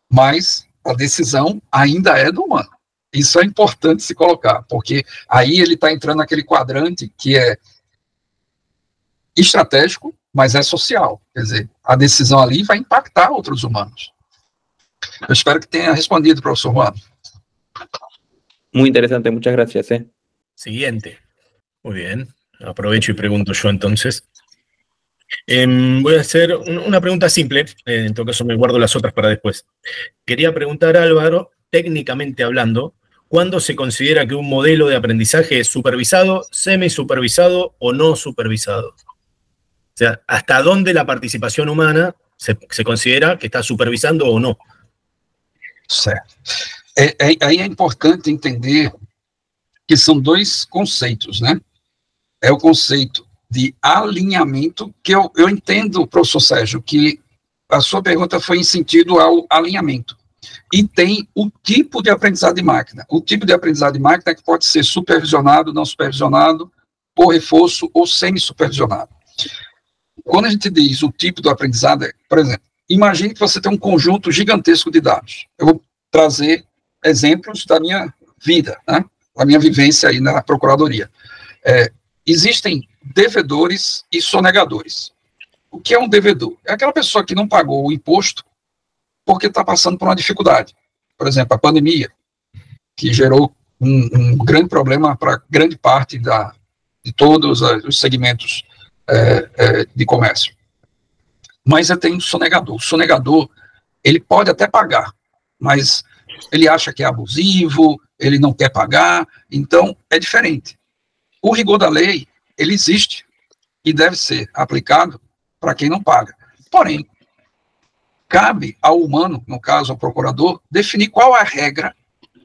S1: Mas a decisão ainda é do humano. Isso é importante se colocar, porque aí ele está entrando naquele quadrante que é estratégico, mas é social. Quer dizer, a decisão ali vai impactar outros humanos. Eu espero que tenha respondido, professor Juan.
S10: Muy interesante, muchas gracias.
S2: Siguiente. Muy bien. Aprovecho y pregunto yo entonces. Voy a hacer una pregunta simple, en todo caso me guardo las otras para después. Quería preguntar a Álvaro, técnicamente hablando, ¿cuándo se considera que un modelo de aprendizaje es supervisado, semisupervisado o no supervisado? O sea, ¿hasta dónde la participación humana se considera que está supervisando o no?
S1: Certo. Aí é importante entender que são 2 conceitos, né? É o conceito de alinhamento, que eu entendo, professor Sérgio, que a sua pergunta foi em sentido ao alinhamento. E tem o tipo de aprendizado de máquina. O tipo de aprendizado de máquina é que pode ser supervisionado, não supervisionado, por reforço ou semi-supervisionado. Quando a gente diz o tipo do aprendizado, por exemplo, imagine que você tem um conjunto gigantesco de dados. Eu vou trazer exemplos da minha vida, né? Da minha vivência aí na procuradoria. Existem devedores e sonegadores. O que é um devedor? É aquela pessoa que não pagou o imposto porque está passando por uma dificuldade. Por exemplo, a pandemia, que gerou um grande problema para grande parte de todos os segmentos de comércio. Mas tem um sonegador. O sonegador, ele pode até pagar, mas ele acha que é abusivo, ele não quer pagar, então é diferente. O rigor da lei, ele existe e deve ser aplicado para quem não paga. Porém, cabe ao humano, no caso ao procurador, definir qual a regra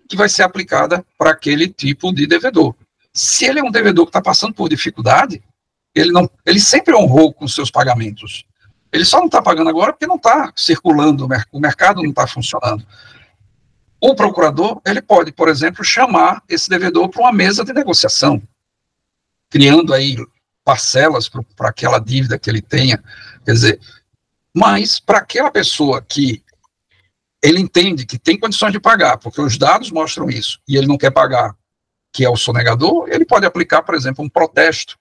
S1: que vai ser aplicada para aquele tipo de devedor. Se ele é um devedor que está passando por dificuldade, ele sempre honrou com seus pagamentos. Ele só não está pagando agora porque não está circulando, o mercado não está funcionando. O procurador, ele pode, por exemplo, chamar esse devedor para uma mesa de negociação, criando aí parcelas para aquela dívida que ele tenha, quer dizer, mas para aquela pessoa que ele entende que tem condições de pagar, porque os dados mostram isso, e ele não quer pagar, que é o sonegador, ele pode aplicar, por exemplo, um protesto,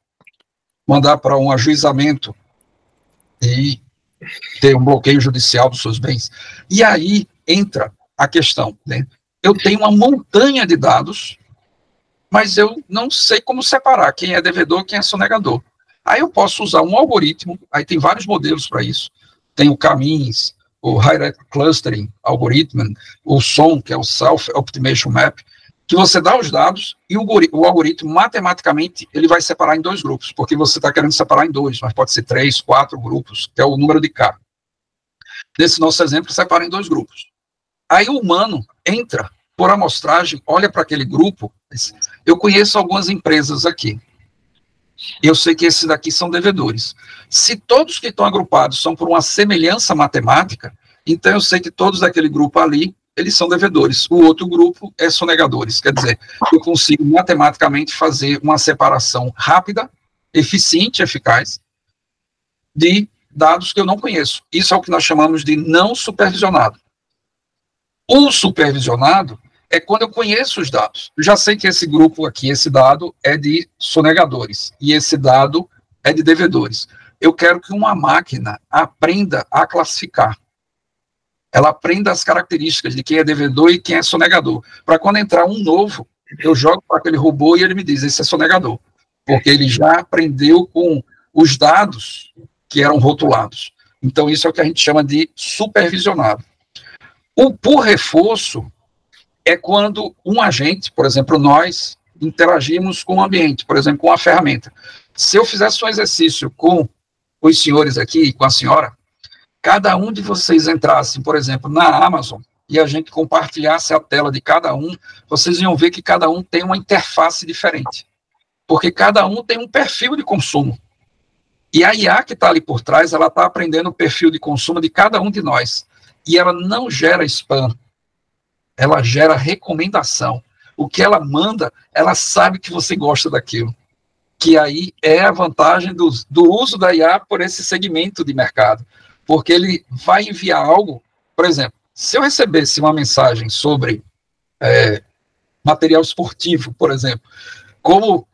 S1: mandar para um ajuizamento e ter um bloqueio judicial dos seus bens. E aí entra a questão, né? Eu tenho uma montanha de dados, mas eu não sei como separar quem é devedor e quem é sonegador. Aí eu posso usar um algoritmo, aí tem vários modelos para isso, tem o CAMINS, o Hierarchy Clustering Algorithm, o SOM, que é o Self Optimization Map, que você dá os dados e o algoritmo, matematicamente, ele vai separar em dois grupos, porque você está querendo separar em dois, mas pode ser 3, 4 grupos, que é o número de K. Nesse nosso exemplo, separa em 2 grupos. Aí o humano entra por amostragem, olha para aquele grupo, eu conheço algumas empresas aqui, eu sei que esses daqui são devedores. Se todos que estão agrupados são por uma semelhança matemática, então eu sei que todos daquele grupo ali, eles são devedores. O outro grupo é sonegadores. Quer dizer, eu consigo matematicamente fazer uma separação rápida, eficiente, eficaz, de dados que eu não conheço. Isso é o que nós chamamos de não supervisionado. O supervisionado é quando eu conheço os dados. Eu já sei que esse grupo aqui, esse dado é de sonegadores, e esse dado é de devedores. Eu quero que uma máquina aprenda a classificar. Ela aprenda as características de quem é devedor e quem é sonegador. Para quando entrar um novo, eu jogo para aquele robô e ele me diz, esse é sonegador. Porque ele já aprendeu com os dados que eram rotulados. Então, isso é o que a gente chama de supervisionado. O por reforço é quando um agente, por exemplo, nós, interagimos com o ambiente, por exemplo, com a ferramenta. Se eu fizesse um exercício com os senhores aqui, com a senhora, cada um de vocês entrasse, por exemplo, na Amazon, e a gente compartilhasse a tela de cada um, vocês iam ver que cada um tem uma interface diferente. Porque cada um tem um perfil de consumo. E a IA que está ali por trás, ela está aprendendo o perfil de consumo de cada um de nós. E ela não gera spam. Ela gera recomendação. O que ela manda, ela sabe que você gosta daquilo. Que aí é a vantagem do uso da IA por esse segmento de mercado. Porque ele vai enviar algo, por exemplo, se eu recebesse uma mensagem sobre material esportivo, por exemplo, como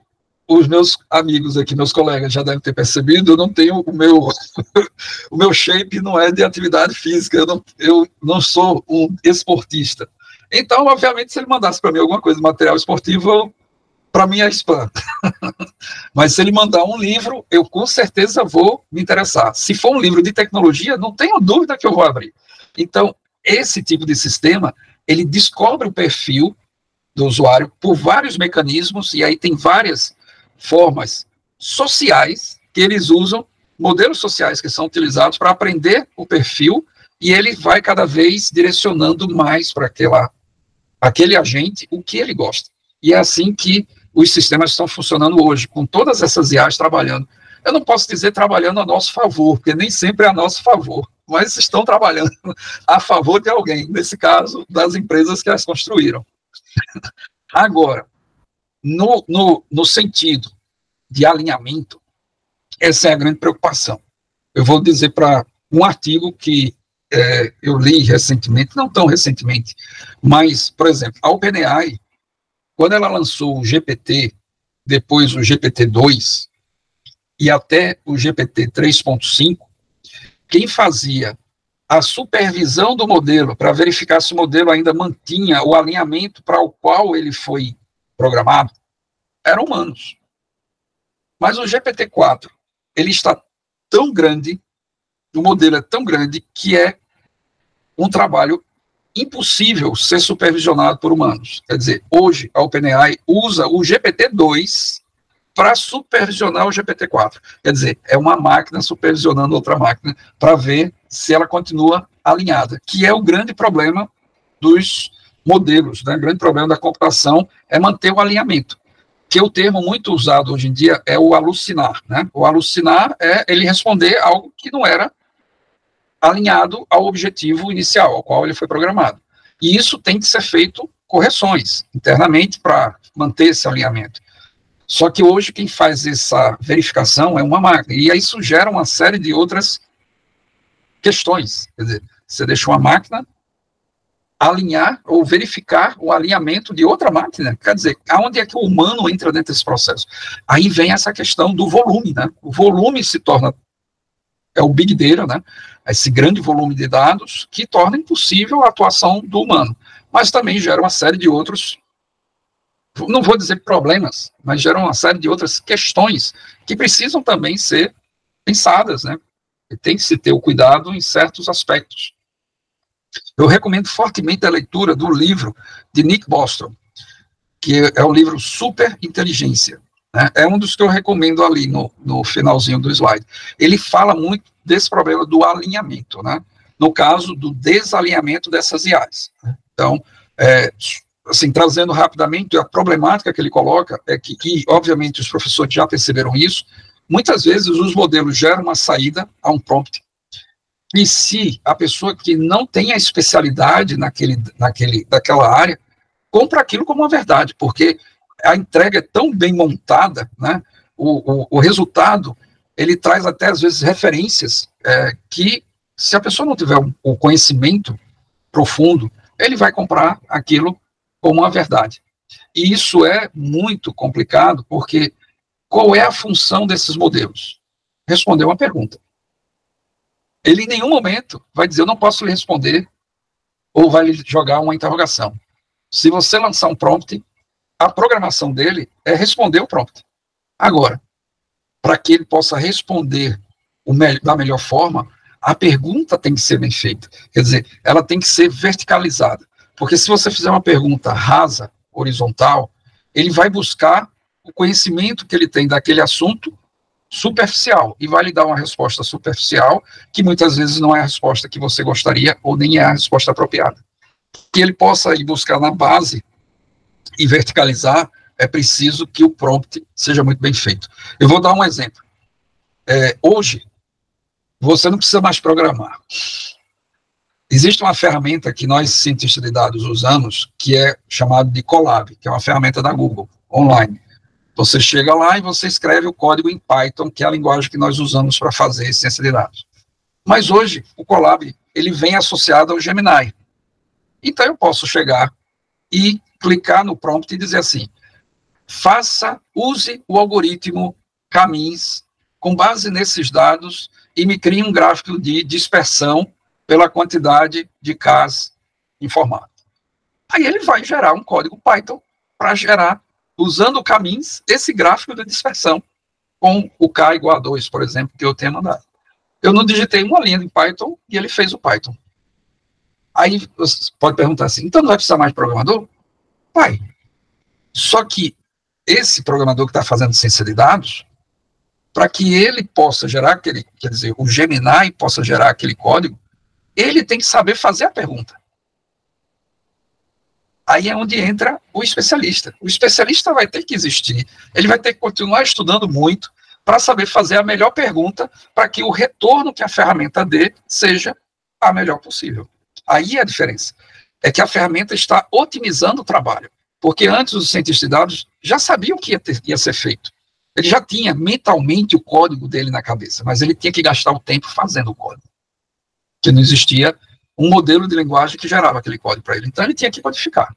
S1: os meus amigos aqui, meus colegas já devem ter percebido, eu não tenho o meu shape não é de atividade física, eu não sou um esportista. Então, obviamente, se ele mandasse para mim alguma coisa de material esportivo, para mim é spam. Mas se ele mandar um livro, eu com certeza vou me interessar. Se for um livro de tecnologia, não tenho dúvida que eu vou abrir. Então, esse tipo de sistema, ele descobre o perfil do usuário por vários mecanismos, e aí tem várias formas sociais que eles usam, modelos sociais que são utilizados para aprender o perfil, e ele vai cada vez direcionando mais para aquele agente o que ele gosta. E é assim que os sistemas estão funcionando hoje, com todas essas IAs trabalhando. Eu não posso dizer trabalhando a nosso favor, porque nem sempre é a nosso favor. mas estão trabalhando a favor de alguém, nesse caso, das empresas que as construíram. Agora, no sentido de alinhamento, essa é a grande preocupação. Eu vou dizer para um artigo que eu li recentemente, não tão recentemente, mas, por exemplo, a OpenAI, quando ela lançou o GPT, depois o GPT-2 e até o GPT 3.5, quem fazia a supervisão do modelo para verificar se o modelo ainda mantinha o alinhamento para o qual ele foi programado eram humanos. Mas o GPT-4, ele está tão grande, o modelo é tão grande, que é um trabalho impossível ser supervisionado por humanos. Quer dizer, hoje a OpenAI usa o GPT-2 para supervisionar o GPT-4. Quer dizer, é uma máquina supervisionando outra máquina para ver se ela continua alinhada, que é o grande problema dos modelos, né? O grande problema da computação é manter o alinhamento, que o termo muito usado hoje em dia é o alucinar, né? O alucinar é ele responder algo que não era alinhado ao objetivo inicial, ao qual ele foi programado. E isso tem que ser feito correções internamente para manter esse alinhamento. Só que hoje quem faz essa verificação é uma máquina, e aí isso gera uma série de outras questões. Quer dizer, você deixa uma máquina alinhar ou verificar o alinhamento de outra máquina, quer dizer, aonde é que o humano entra dentro desse processo? Aí vem essa questão do volume, né? O volume se torna, é o big data, né? Esse grande volume de dados que torna impossível a atuação do humano, mas também gera uma série de outros, não vou dizer problemas, mas gera uma série de outras questões que precisam também ser pensadas, né? E tem que se ter o cuidado em certos aspectos. Eu recomendo fortemente a leitura do livro de Nick Bostrom, que é o livro Super Inteligência, né? É um dos que eu recomendo ali no finalzinho do slide. Ele fala muito desse problema do alinhamento, né? No caso do desalinhamento dessas IAs. Então, assim, trazendo rapidamente, a problemática que ele coloca é que, e obviamente os professores já perceberam isso, muitas vezes os modelos geram uma saída a um prompt, e se a pessoa que não tem a especialidade daquela área, compra aquilo como uma verdade, porque a entrega é tão bem montada, né? O resultado, ele traz até, às vezes, referências que, se a pessoa não tiver o conhecimento profundo, ele vai comprar aquilo como uma verdade. E isso é muito complicado, porque qual é a função desses modelos? Responder uma pergunta. Ele em nenhum momento vai dizer, eu não posso lhe responder, ou vai lhe jogar uma interrogação. Se você lançar um prompt, a programação dele é responder o prompt. Agora, para que ele possa responder da melhor forma, a pergunta tem que ser bem feita. Quer dizer, ela tem que ser verticalizada. Porque se você fizer uma pergunta rasa, horizontal, ele vai buscar o conhecimento que ele tem daquele assunto superficial, e vai lhe dar uma resposta superficial, que muitas vezes não é a resposta que você gostaria, ou nem é a resposta apropriada. Que ele possa ir buscar na base e verticalizar, é preciso que o prompt seja muito bem feito. Eu vou dar um exemplo. Hoje, você não precisa mais programar. Existe uma ferramenta que nós, cientistas de dados, usamos, que é chamada de Colab, que é uma ferramenta da Google, online. Você chega lá e você escreve o código em Python, que é a linguagem que nós usamos para fazer ciência de dados. Mas hoje, o Colab, ele vem associado ao Gemini. Então, eu posso chegar e clicar no prompt e dizer assim, use o algoritmo Camis com base nesses dados e me crie um gráfico de dispersão pela quantidade de Ks informado. Aí ele vai gerar um código Python para gerar, usando o Camis, esse gráfico de dispersão, com o K igual a 2, por exemplo, que eu tenho mandado. Eu não digitei uma linha em Python e ele fez o Python. Aí você pode perguntar assim, então não vai precisar mais de programador? Vai. Só que esse programador que está fazendo ciência de dados, para que ele possa gerar aquele, quer dizer, o Gemini possa gerar aquele código, ele tem que saber fazer a pergunta. Aí é onde entra o especialista. O especialista vai ter que existir, ele vai ter que continuar estudando muito, para saber fazer a melhor pergunta para que o retorno que a ferramenta dê seja a melhor possível. Aí é a diferença. É que a ferramenta está otimizando o trabalho. Porque antes os cientistas de dados já sabiam o que ia ser feito. Ele já tinha mentalmente o código dele na cabeça, mas ele tinha que gastar o tempo fazendo o código. Porque não existia um modelo de linguagem que gerava aquele código para ele. Então ele tinha que codificar.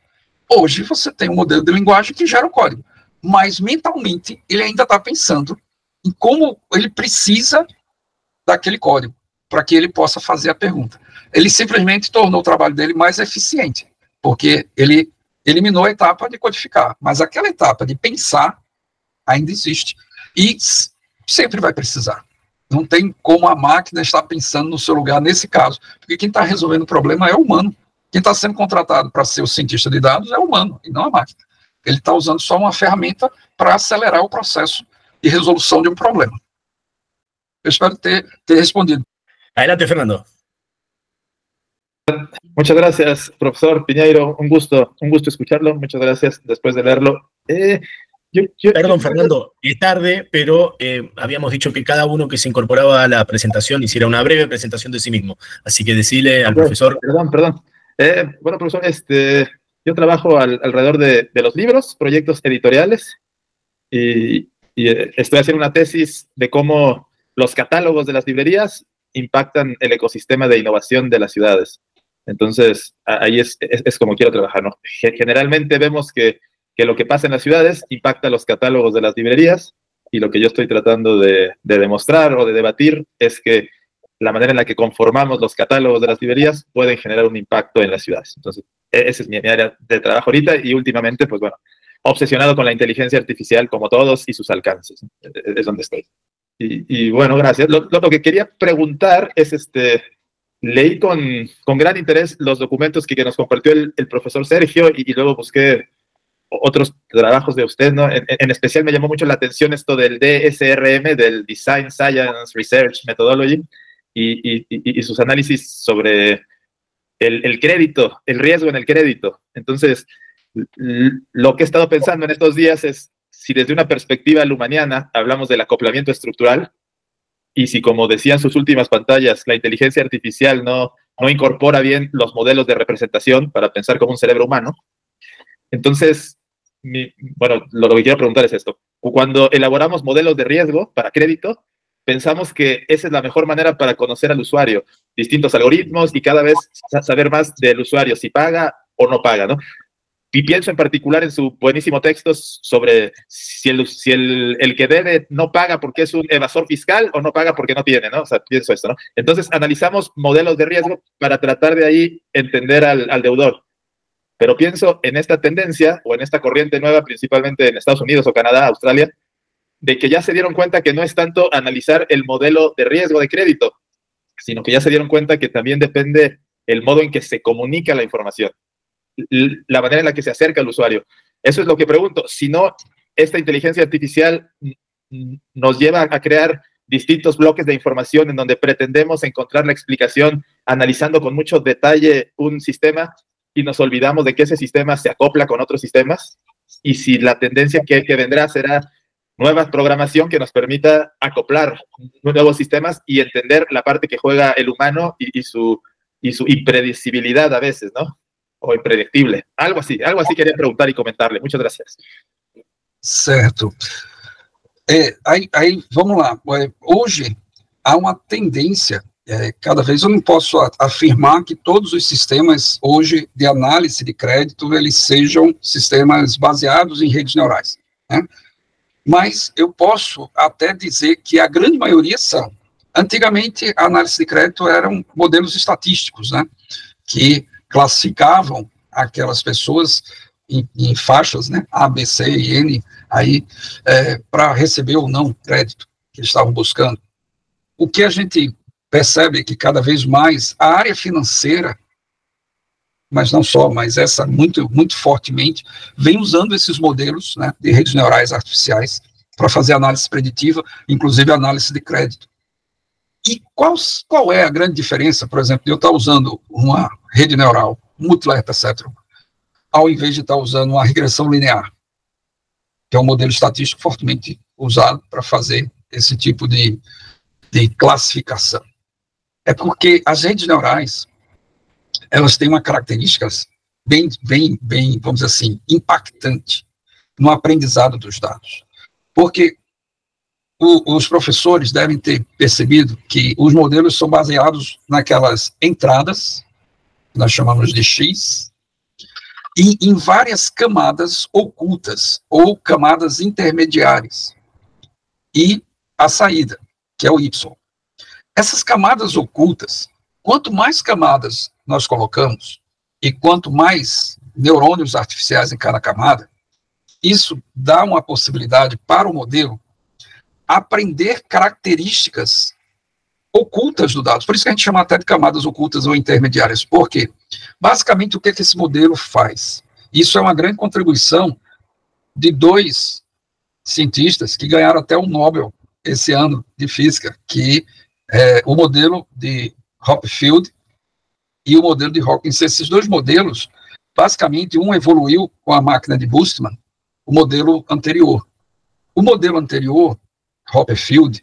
S1: Hoje você tem um modelo de linguagem que gera o código, mas mentalmente ele ainda está pensando em como ele precisa daquele código para que ele possa fazer a pergunta. Ele simplesmente tornou o trabalho dele mais eficiente, porque ele eliminou a etapa de codificar, mas aquela etapa de pensar ainda existe e sempre vai precisar. Não tem como a máquina estar pensando no seu lugar nesse caso, porque quem está resolvendo o problema é o humano. Quem está sendo contratado para ser o cientista de dados é o humano, e não a máquina. Ele está usando só uma ferramenta para acelerar o processo de resolução de um problema. Eu espero ter respondido.
S2: Adelante, Fernando.
S12: Muchas gracias, profesor Piñeiro. Un gusto escucharlo. Muchas gracias después de leerlo.
S2: Perdón, Fernando, es tarde, pero habíamos dicho que cada uno que se incorporaba a la presentación hiciera una breve presentación de sí mismo. Así que decile al profesor.
S12: Perdón. Bueno, profesor, yo trabajo alrededor de los libros, proyectos editoriales, y estoy haciendo una tesis de cómo los catálogos de las librerías impactan el ecosistema de innovación de las ciudades. Entonces, ahí es como quiero trabajar, ¿no? Generalmente vemos que lo que pasa en las ciudades impacta los catálogos de las librerías, y lo que yo estoy tratando de demostrar o de debatir es que la manera en la que conformamos los catálogos de las librerías pueden generar un impacto en las ciudades. Entonces, esa es mi área de trabajo ahorita, y últimamente, pues bueno, obsesionado con la inteligencia artificial como todos y sus alcances. Es donde estoy. Y bueno, gracias. Lo que quería preguntar es, leí con gran interés los documentos que nos compartió el profesor Sergio, y luego busqué otros trabajos de usted, ¿no? En especial me llamó mucho la atención esto del DSRM, del Design Science Research Methodology, y sus análisis sobre el crédito, el riesgo en el crédito. Entonces, lo que he estado pensando en estos días es si desde una perspectiva lumaniana hablamos del acoplamiento estructural, y si, como decían sus últimas pantallas, la inteligencia artificial no incorpora bien los modelos de representación para pensar como un cerebro humano. Entonces, bueno, lo que quiero preguntar es esto. Cuando elaboramos modelos de riesgo para crédito, pensamos que esa es la mejor manera para conocer al usuario, distintos algoritmos y cada vez saber más del usuario, si paga o no paga, ¿no? Y pienso en particular en su buenísimo texto sobre si el que debe no paga porque es un evasor fiscal o no paga porque no tiene, ¿no? O sea, pienso esto, ¿no? Entonces, analizamos modelos de riesgo para tratar de ahí entender al deudor. Pero pienso en esta tendencia, o en esta corriente nueva, principalmente en Estados Unidos o Canadá, Australia, de que ya se dieron cuenta que no es tanto analizar el modelo de riesgo de crédito, sino que ya se dieron cuenta que también depende el modo en que se comunica la información, la manera en la que se acerca al usuario. Eso es lo que pregunto. Si no, esta inteligencia artificial nos lleva a crear distintos bloques de información en donde pretendemos encontrar la explicación analizando con mucho detalle un sistema, y nos olvidamos de que ese sistema se acopla con otros sistemas, y si la tendencia que vendrá será nueva programación que nos permita acoplar nuevos sistemas y entender la parte que juega el humano y su impredecibilidad a veces, ¿no? O impredictible. Algo así quería preguntar y comentarle. Muchas gracias.
S1: Certo. Vamos lá. Hoje há uma tendência, cada vez eu não posso afirmar que todos os sistemas hoje de análise de crédito eles sejam sistemas baseados em redes neurais, né? Mas eu posso até dizer que a grande maioria são. Antigamente, a análise de crédito eram modelos estatísticos, né, que classificavam aquelas pessoas em faixas, né, A, B, C e N, aí, para receber ou não crédito que eles estavam buscando. O que a gente percebe é que cada vez mais a área financeira, mas não só, mas essa muito, muito fortemente, vem usando esses modelos, né, de redes neurais artificiais para fazer análise preditiva, inclusive análise de crédito. E qual é a grande diferença, por exemplo, de eu estar usando uma rede neural, Multilayer Perceptron, ao invés de estar usando uma regressão linear, que é um modelo estatístico fortemente usado para fazer esse tipo de classificação? É porque as redes neurais, elas têm uma característica bem, vamos dizer assim, impactante no aprendizado dos dados. Porque os professores devem ter percebido que os modelos são baseados naquelas entradas, que nós chamamos de X, e em várias camadas ocultas, ou camadas intermediárias, e a saída, que é o Y. Essas camadas ocultas, quanto mais camadas nós colocamos, e quanto mais neurônios artificiais em cada camada, isso dá uma possibilidade para o modelo aprender características ocultas do dado. Por isso que a gente chama até de camadas ocultas ou intermediárias. Por quê? Basicamente, o que esse modelo faz? Isso é uma grande contribuição de 2 cientistas que ganharam até o Nobel esse ano de física, que é o modelo de Hopfield e o modelo de Hawkins. Esses 2 modelos, basicamente, um evoluiu com a máquina de Boltzmann, o modelo anterior. O modelo anterior, Hopfield,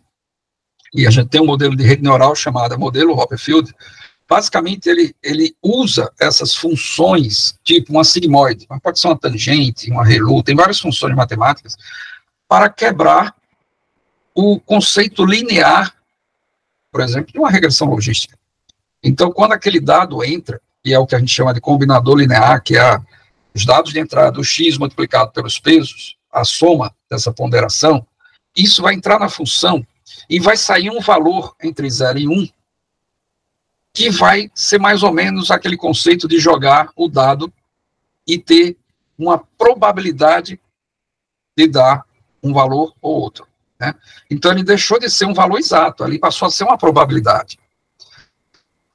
S1: e a gente tem um modelo de rede neural chamado modelo Hopfield, basicamente ele usa essas funções, tipo uma sigmoide, pode ser uma tangente, uma ReLU, tem várias funções matemáticas, para quebrar o conceito linear, por exemplo, de uma regressão logística. Então, quando aquele dado entra, e é o que a gente chama de combinador linear, que é os dados de entrada, o X multiplicado pelos pesos, a soma dessa ponderação, isso vai entrar na função e vai sair um valor entre 0 e 1, que vai ser mais ou menos aquele conceito de jogar o dado e ter uma probabilidade de dar um valor ou outro, né? Então, ele deixou de ser um valor exato, ali passou a ser uma probabilidade.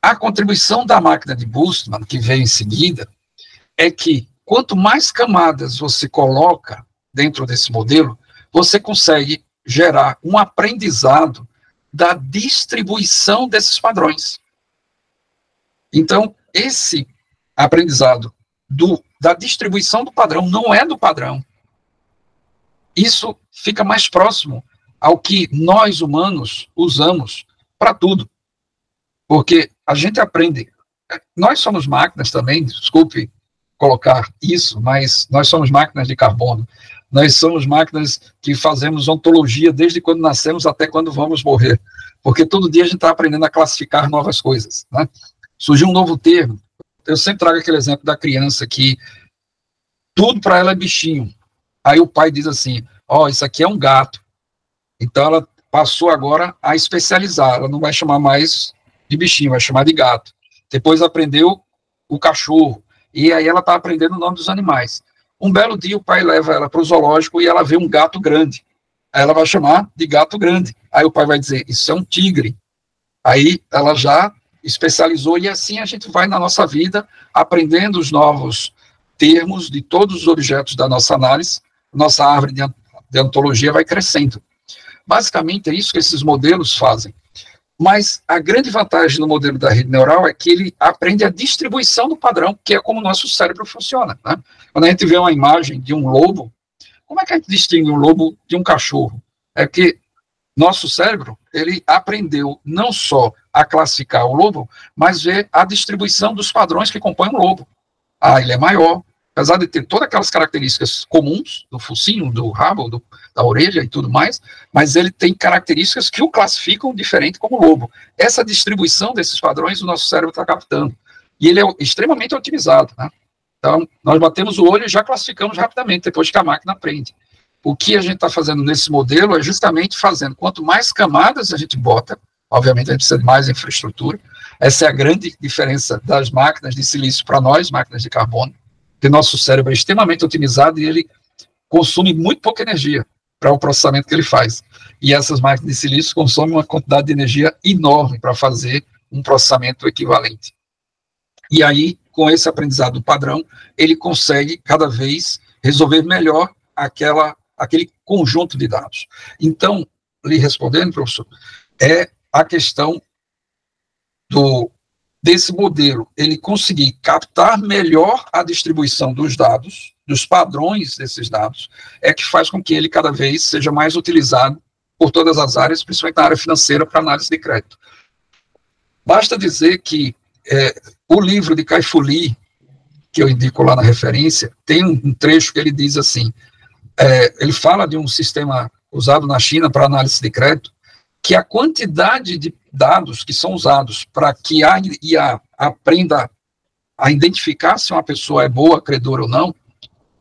S1: A contribuição da máquina de Boltzmann, que veio em seguida, é que quanto mais camadas você coloca dentro desse modelo, você consegue gerar um aprendizado da distribuição desses padrões. Então, esse aprendizado da distribuição do padrão não é do padrão. Isso fica mais próximo ao que nós, humanos, usamos para tudo. Porque a gente aprende. Nós somos máquinas também, desculpe colocar isso, mas nós somos máquinas de carbono. Nós somos máquinas que fazemos ontologia desde quando nascemos até quando vamos morrer. Porque todo dia a gente está aprendendo a classificar novas coisas, né? Surgiu um novo termo. Eu sempre trago aquele exemplo da criança que tudo para ela é bichinho. Aí o pai diz assim, isso aqui é um gato. Então ela passou agora a especializar. Ela não vai chamar mais de bichinho, vai chamar de gato. Depois aprendeu o cachorro. E aí ela está aprendendo o nome dos animais. Um belo dia o pai leva ela para o zoológico e ela vê um gato grande. Aí ela vai chamar de gato grande. Aí o pai vai dizer, isso é um tigre. Aí ela já especializou e assim a gente vai na nossa vida aprendendo os novos termos de todos os objetos da nossa análise. Nossa árvore de ontologia vai crescendo. Basicamente é isso que esses modelos fazem. Mas a grande vantagem no modelo da rede neural é que ele aprende a distribuição do padrão, que é como o nosso cérebro funciona, né? Quando a gente vê uma imagem de um lobo, como é que a gente distingue um lobo de um cachorro? É que nosso cérebro, ele aprendeu não só a classificar o lobo, mas ver a distribuição dos padrões que compõem o lobo. Ele é maior, apesar de ter todas aquelas características comuns, do focinho, do rabo, da orelha e tudo mais, mas ele tem características que o classificam diferente como lobo. Essa distribuição desses padrões o nosso cérebro está captando. E ele é extremamente otimizado, né? Então, nós batemos o olho e já classificamos rapidamente, depois que a máquina aprende. O que a gente está fazendo nesse modelo é justamente fazendo, quanto mais camadas a gente bota, obviamente a gente precisa de mais infraestrutura, essa é a grande diferença das máquinas de silício para nós, máquinas de carbono, que nosso cérebro é extremamente otimizado e ele consome muito pouca energia para o processamento que ele faz. E essas máquinas de silício consomem uma quantidade de energia enorme para fazer um processamento equivalente. E aí, com esse aprendizado padrão, ele consegue cada vez resolver melhor aquele conjunto de dados. Então, lhe respondendo, professor, é a questão desse modelo, ele conseguir captar melhor a distribuição dos dados, dos padrões desses dados, é que faz com que ele cada vez seja mais utilizado por todas as áreas, principalmente na área financeira, para análise de crédito. Basta dizer que o livro de Kai-Fu Lee, que eu indico lá na referência, tem um trecho que ele diz assim, ele fala de um sistema usado na China para análise de crédito, que a quantidade de dados que são usados para que a IA aprenda a identificar se uma pessoa é boa, credora ou não,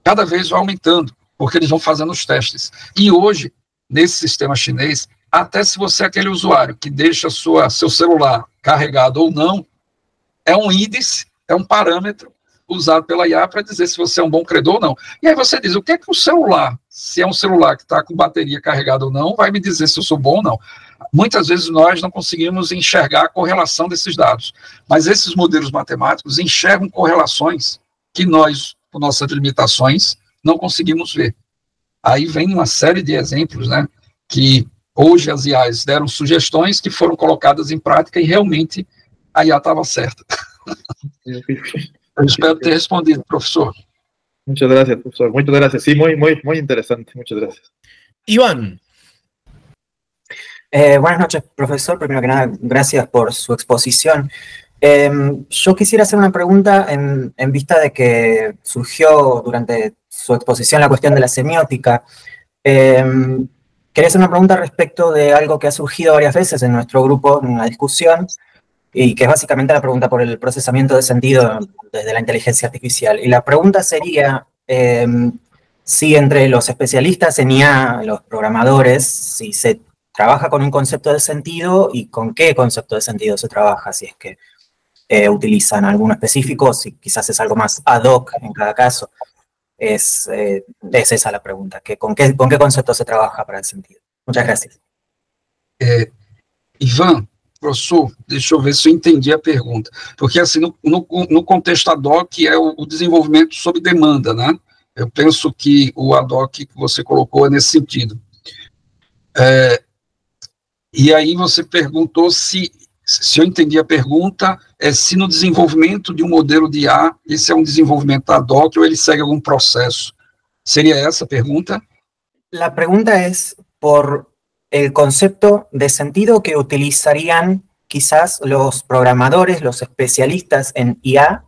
S1: cada vez vai aumentando, porque eles vão fazendo os testes. E hoje, nesse sistema chinês, até se você é aquele usuário que deixa seu celular carregado ou não, é um índice, é um parâmetro usado pela IA para dizer se você é um bom credor ou não. E aí você diz, o que é que o celular, se é um celular que está com bateria carregada ou não, vai me dizer se eu sou bom ou não. Muitas vezes nós não conseguimos enxergar a correlação desses dados, mas esses modelos matemáticos enxergam correlações que nós, com nossas limitações, não conseguimos ver. Aí vem uma série de exemplos, né, que hoje as IAs deram sugestões que foram colocadas em prática e realmente a IA estava certa. Eu espero ter respondido, profesor.
S12: Muchas gracias, profesor. Muchas gracias. Sí, muy interesante. Muchas gracias.
S2: Iván.
S13: Buenas noches, profesor. Primero que nada, gracias por su exposición. Yo quisiera hacer una pregunta en vista de que surgió durante su exposición la cuestión de la semiótica. Quería hacer una pregunta respecto de algo que ha surgido varias veces en nuestro grupo, en una discusión, y que es básicamente la pregunta por el procesamiento de sentido desde la inteligencia artificial. Y la pregunta sería si entre los especialistas en IA, los programadores, si se trabaja con un concepto de sentido y con qué concepto de sentido se trabaja, si es que utilizan alguno específico, si quizás es algo más ad hoc en cada caso. Es esa la pregunta, ¿con qué concepto se trabaja para el sentido? Muchas gracias.
S1: Ivan, professor, deixa eu ver se eu entendi a pergunta. Porque, assim, no contexto ad hoc é o desenvolvimento sob demanda, né? Eu penso que o ad hoc que você colocou é nesse sentido. E aí você perguntou se eu entendi a pergunta, se no desenvolvimento de um modelo de IA, esse é um desenvolvimento ad hoc ou ele segue algum processo. ¿Sería esa pregunta?
S13: La pregunta es por el concepto de sentido que utilizarían quizás los programadores, los especialistas en IA,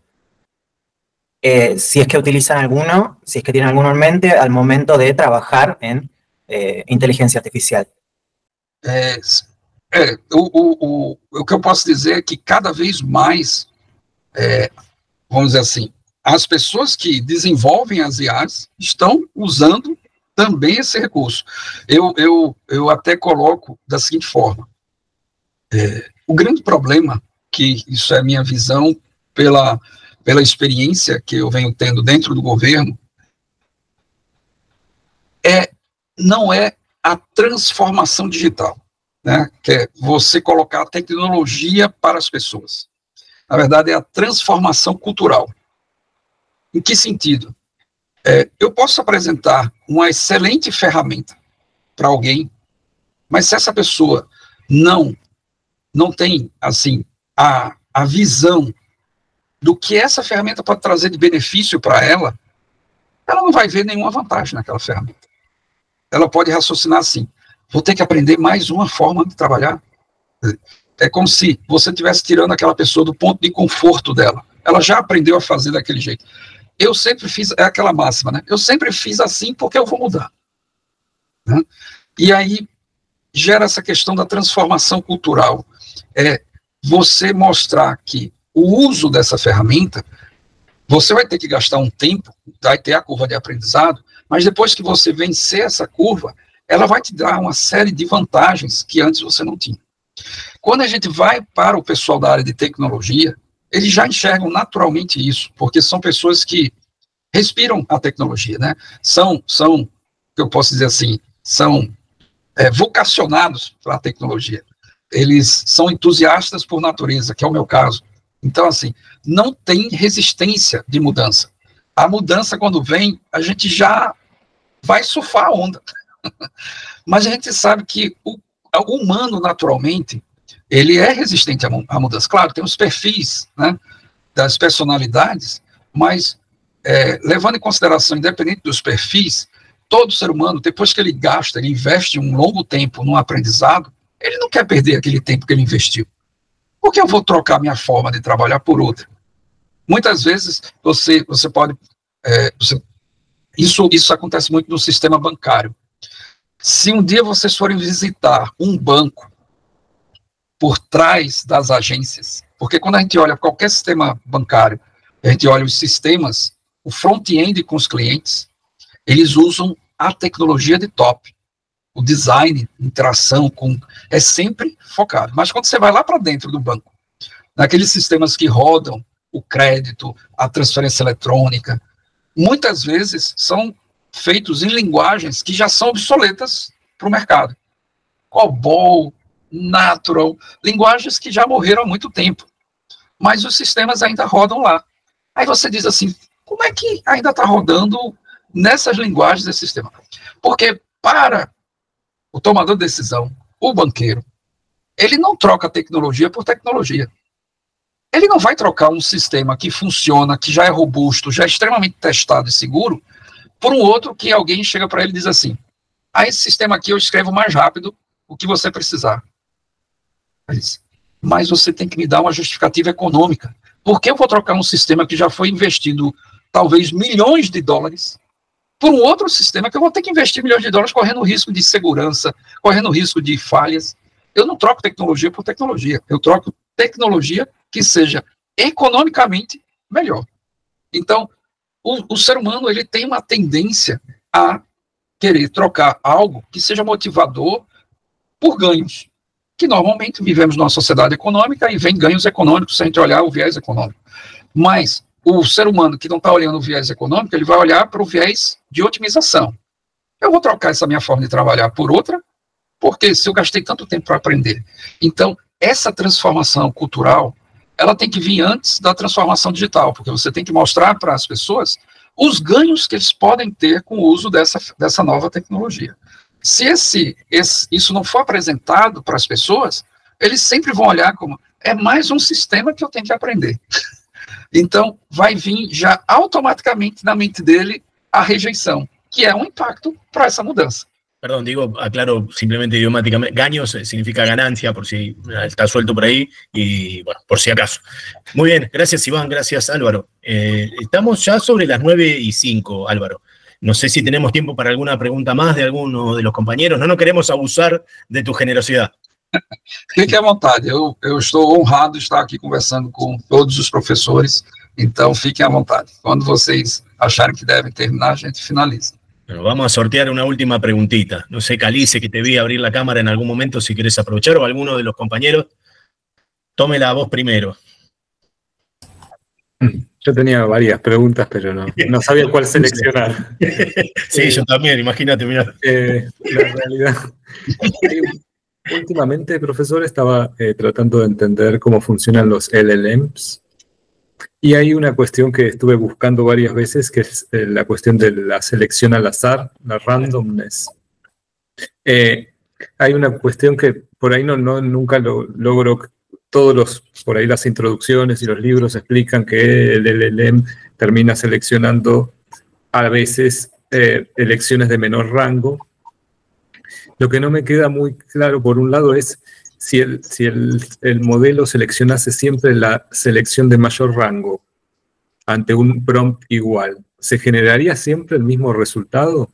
S13: si es que utilizan alguno, si es que tienen alguno en mente al momento de trabajar en inteligencia artificial.
S1: O que eu posso dizer é que cada vez mais, vamos dizer assim, as pessoas que desenvolvem as IAs estão usando também esse recurso. Eu até coloco da seguinte forma, o grande problema, que isso é a minha visão pela experiência que eu venho tendo dentro do governo, não é a transformação digital, né, que é você colocar a tecnologia para as pessoas. Na verdade, é a transformação cultural. Em que sentido? Eu posso apresentar uma excelente ferramenta para alguém, mas se essa pessoa não tem, assim, a visão do que essa ferramenta pode trazer de benefício para ela não vai ver nenhuma vantagem naquela ferramenta. Ela pode raciocinar assim, vou ter que aprender mais uma forma de trabalhar. É como se você estivesse tirando aquela pessoa do ponto de conforto dela. Ela já aprendeu a fazer daquele jeito. Eu sempre fiz, é aquela máxima, né? Eu sempre fiz assim porque eu vou mudar. Né? E aí gera essa questão da transformação cultural. Você mostrar que o uso dessa ferramenta, você vai ter que gastar um tempo, vai ter a curva de aprendizado, mas depois que você vencer essa curva, ela vai te dar uma série de vantagens que antes você não tinha. Quando a gente vai para o pessoal da área de tecnologia, eles já enxergam naturalmente isso, porque são pessoas que respiram a tecnologia, né? São eu posso dizer assim, são vocacionados para a tecnologia. Eles são entusiastas por natureza, que é o meu caso. Então, assim, não tem resistência de mudança. A mudança, quando vem, a gente já vai surfar a onda. Mas a gente sabe que o humano, naturalmente, ele é resistente à mudança. Claro, tem os perfis, né, das personalidades, mas levando em consideração, independente dos perfis, todo ser humano, depois que ele gasta, ele investe um longo tempo num aprendizado, ele não quer perder aquele tempo que ele investiu. Por que eu vou trocar minha forma de trabalhar por outra? Muitas vezes você pode... Isso acontece muito no sistema bancário. Se um dia vocês forem visitar um banco por trás das agências, porque quando a gente olha qualquer sistema bancário, a gente olha os sistemas, o front-end com os clientes, eles usam a tecnologia de top. O design, interação, é sempre focado. Mas quando você vai lá para dentro do banco, naqueles sistemas que rodam o crédito, a transferência eletrônica, muitas vezes são feitos em linguagens que já são obsoletas para o mercado. COBOL, Natural, linguagens que já morreram há muito tempo. Mas os sistemas ainda rodam lá. Aí você diz assim, como é que ainda está rodando nessas linguagens desse sistema? Porque para o tomador de decisão, o banqueiro, ele não troca tecnologia por tecnologia. Ele não vai trocar um sistema que funciona, que já é robusto, já é extremamente testado e seguro, por um outro que alguém chega para ele e diz assim, esse sistema aqui eu escrevo mais rápido o que você precisar. Mas você tem que me dar uma justificativa econômica. Por que eu vou trocar um sistema que já foi investido talvez milhões de dólares por um outro sistema que eu vou ter que investir milhões de dólares correndo risco de segurança, correndo risco de falhas? Eu não troco tecnologia por tecnologia. Eu troco tecnologia que seja economicamente melhor. Então, o ser humano ele tem uma tendência a querer trocar algo que seja motivador por ganhos, que normalmente vivemos numa sociedade econômica e vem ganhos econômicos se a gente olhar o viés econômico. Mas o ser humano que não está olhando o viés econômico, ele vai olhar para o viés de otimização. Eu vou trocar essa minha forma de trabalhar por outra, porque se eu gastei tanto tempo para aprender. Então, essa transformação cultural, ela tem que vir antes da transformação digital, porque você tem que mostrar para as pessoas os ganhos que eles podem ter com o uso dessa nova tecnologia. Se isso não for apresentado para as pessoas, eles sempre vão olhar como, é mais um sistema que eu tenho que aprender. Então, vai vir já automaticamente na mente dele a rejeição, que é um impacto para essa mudança.
S2: Perdón, digo, aclaro simplemente idiomáticamente, gaños significa ganancia, por si está suelto por ahí, y bueno, por si acaso. Muy bien, gracias Iván, gracias Álvaro. Estamos ya sobre las 9:05, Álvaro. No sé si tenemos tiempo para alguna pregunta más de alguno de los compañeros, no queremos abusar de tu generosidad.
S1: Fique à vontade, eu estou honrado de estar aqui conversando com todos os professores, então fiquem à vontade. Quando vocês acharem que devem terminar, a gente finaliza.
S2: Bueno, vamos a sortear una última preguntita. No sé, Calice, que te vi abrir la cámara en algún momento, si querés aprovechar, o alguno de los compañeros, tome la voz primero.
S4: Yo tenía varias preguntas, pero no sabía cuál seleccionar.
S2: Sí, yo también, imagínate, mirá.
S4: La realidad. Últimamente, profesor, estaba tratando de entender cómo funcionan los LLMs. Y hay una cuestión que estuve buscando varias veces, que es la cuestión de la selección al azar, la randomness. Hay una cuestión que por ahí nunca lo logro. Por ahí las introducciones y los libros explican que el LLM termina seleccionando a veces elecciones de menor rango. Lo que no me queda muy claro, por un lado, es si el modelo seleccionase siempre la selección de mayor rango ante un prompt igual, ¿se generaría siempre el mismo resultado?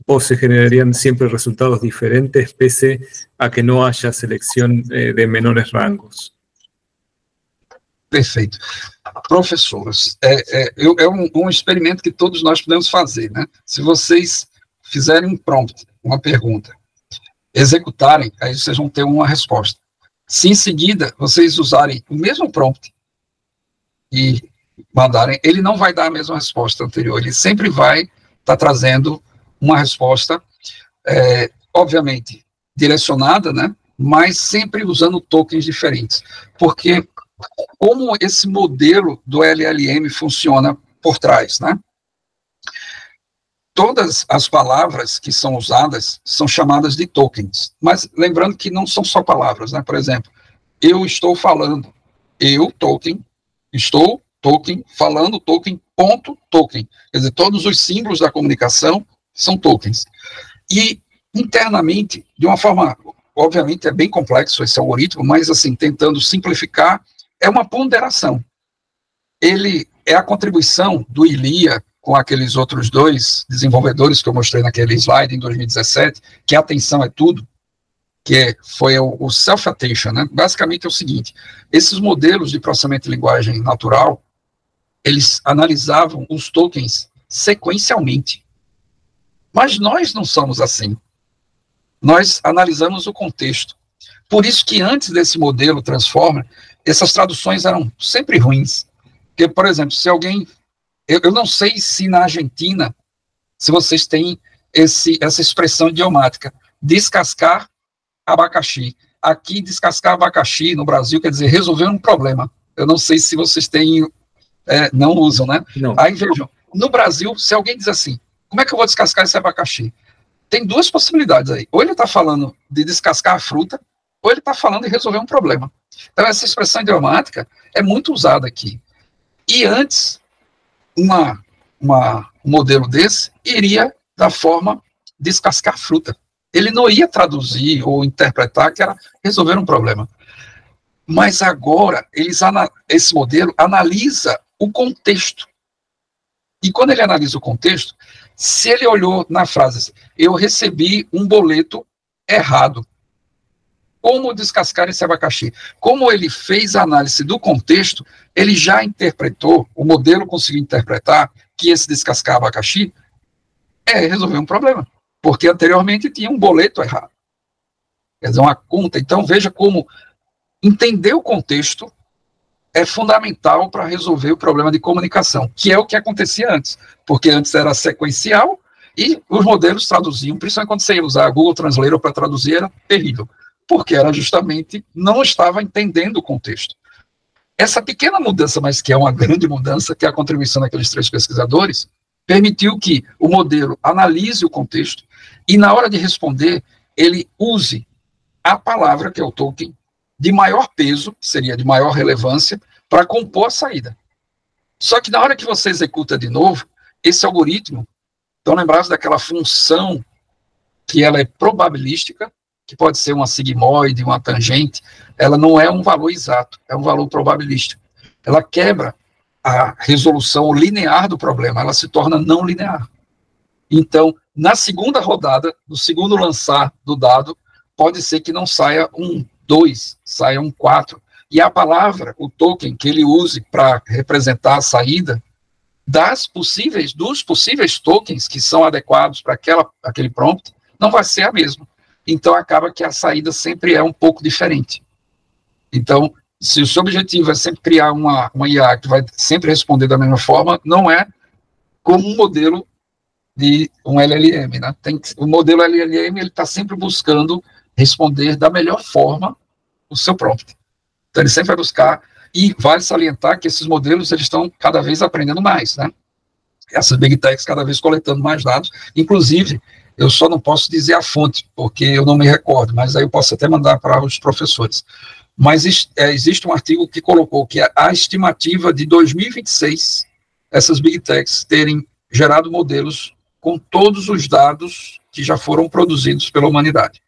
S4: ¿O se generarían siempre resultados diferentes pese a que no haya selección de menores rangos?
S1: Perfeito. Professores, é um experimento que todos nós podemos fazer, né? Se vocês fizerem um prompt, uma pergunta, executarem, aí vocês vão ter uma resposta. Se em seguida vocês usarem o mesmo prompt e mandarem, ele não vai dar a mesma resposta anterior, ele sempre vai estar trazendo uma resposta, obviamente, direcionada, né, mas sempre usando tokens diferentes. Porque como esse modelo do LLM funciona por trás, né? Todas as palavras que são usadas são chamadas de tokens, mas lembrando que não são só palavras, né? Por exemplo, eu estou falando, eu, token, estou, token, falando, token, ponto, token. Quer dizer, todos os símbolos da comunicação são tokens. E, internamente, de uma forma, obviamente é bem complexo esse algoritmo, mas, assim, tentando simplificar, é uma ponderação. Ele é a contribuição do Ilia com aqueles outros dois desenvolvedores que eu mostrei naquele slide em 2017, que a atenção é tudo, que foi o self-attention, né? Basicamente é o seguinte, esses modelos de processamento de linguagem natural, eles analisavam os tokens sequencialmente. Mas nós não somos assim. Nós analisamos o contexto. Por isso que antes desse modelo Transformer, essas traduções eram sempre ruins. Porque, por exemplo, se alguém... Eu não sei se na Argentina, se vocês têm essa expressão idiomática, descascar abacaxi. Aqui, descascar abacaxi no Brasil quer dizer resolver um problema. Eu não sei se vocês têm... não usam, né?
S4: Não.
S1: Aí, vejam, no Brasil, se alguém diz assim, como é que eu vou descascar esse abacaxi? Tem duas possibilidades aí. Ou ele está falando de descascar a fruta, ou ele está falando de resolver um problema. Então, essa expressão idiomática é muito usada aqui. E antes, um modelo desse iria da forma descascar fruta. Ele não ia traduzir ou interpretar que era resolver um problema. Mas agora, esse modelo analisa o contexto. E quando ele analisa o contexto, se ele olhou na frase, eu recebi um boleto errado, como descascar esse abacaxi? Como ele fez a análise do contexto, ele já interpretou, o modelo conseguiu interpretar que esse descascar abacaxi é resolver um problema, porque anteriormente tinha um boleto errado. Quer dizer, uma conta. Então, veja como entender o contexto é fundamental para resolver o problema de comunicação, que é o que acontecia antes, porque antes era sequencial e os modelos traduziam, principalmente quando você ia usar a Google Translator para traduzir, era terrível, porque era justamente, não estava entendendo o contexto. Essa pequena mudança, mas que é uma grande mudança, que é a contribuição daqueles 3 pesquisadores, permitiu que o modelo analise o contexto e, na hora de responder, ele use a palavra, que é o token, de maior peso, que seria de maior relevância, para compor a saída. Só que na hora que você executa de novo, esse algoritmo, estão lembrados daquela função que ela é probabilística, que pode ser uma sigmoide, uma tangente, ela não é um valor exato, é um valor probabilístico. Ela quebra a resolução linear do problema, ela se torna não linear. Então, na segunda rodada, no segundo lançar do dado, pode ser que não saia um 2, saia um 4. E a palavra, o token que ele use para representar a saída, dos possíveis tokens que são adequados para aquele prompt, não vai ser a mesma. Então, acaba que a saída sempre é um pouco diferente. Então, se o seu objetivo é sempre criar uma IA que vai sempre responder da mesma forma, não é como um modelo de um LLM, né? O modelo LLM está sempre buscando responder da melhor forma o seu prompt. Então, ele sempre vai buscar, e vale salientar que esses modelos eles estão cada vez aprendendo mais, né? Essas Big Techs cada vez coletando mais dados, inclusive, eu só não posso dizer a fonte, porque eu não me recordo, mas aí eu posso até mandar para os professores. Mas existe um artigo que colocou que a estimativa de 2026, essas Big Techs terem gerado modelos com todos os dados que já foram produzidos pela humanidade.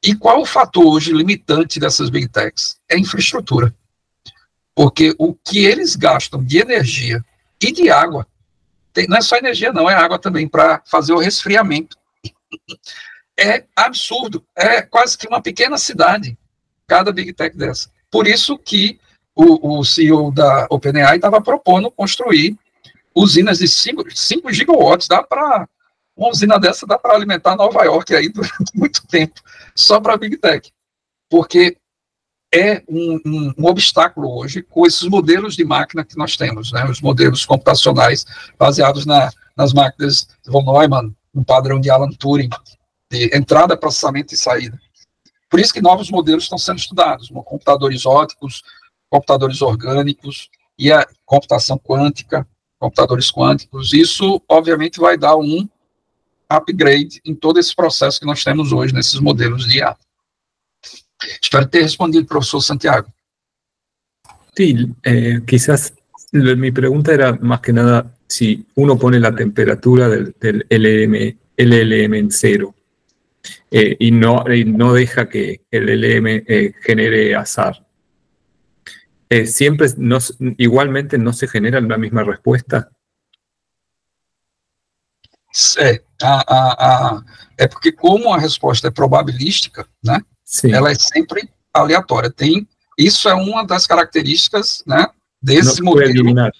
S1: E qual o fator hoje limitante dessas Big Techs? É a infraestrutura. Porque o que eles gastam de energia e de água, não é só energia não, é água também, para fazer o resfriamento. É absurdo, é quase que uma pequena cidade, cada Big Tech dessa. Por isso que o CEO da OpenAI estava propondo construir usinas de 5 gigawatts, uma usina dessa dá para alimentar Nova York aí durante muito tempo, só para Big Tech, porque é um obstáculo hoje com esses modelos de máquina que nós temos, né, os modelos computacionais baseados nas máquinas de von Neumann, um padrão de Alan Turing, de entrada, processamento e saída. Por isso que novos modelos estão sendo estudados, computadores ópticos, computadores orgânicos, e a computação quântica, computadores quânticos. Isso, obviamente, vai dar um upgrade em todo esse processo que nós temos hoje nesses modelos de IA. Espero ter respondido, profesor Santiago.
S4: Sí, quizás mi pregunta era más que nada si uno pone la temperatura del LLM en cero y no deja que el LLM genere azar, siempre igualmente no se genera la misma respuesta.
S1: É porque como a resposta é probabilística, né?
S4: Sim.
S1: Ela é sempre aleatória. Isso é uma das características, né, desse modelo.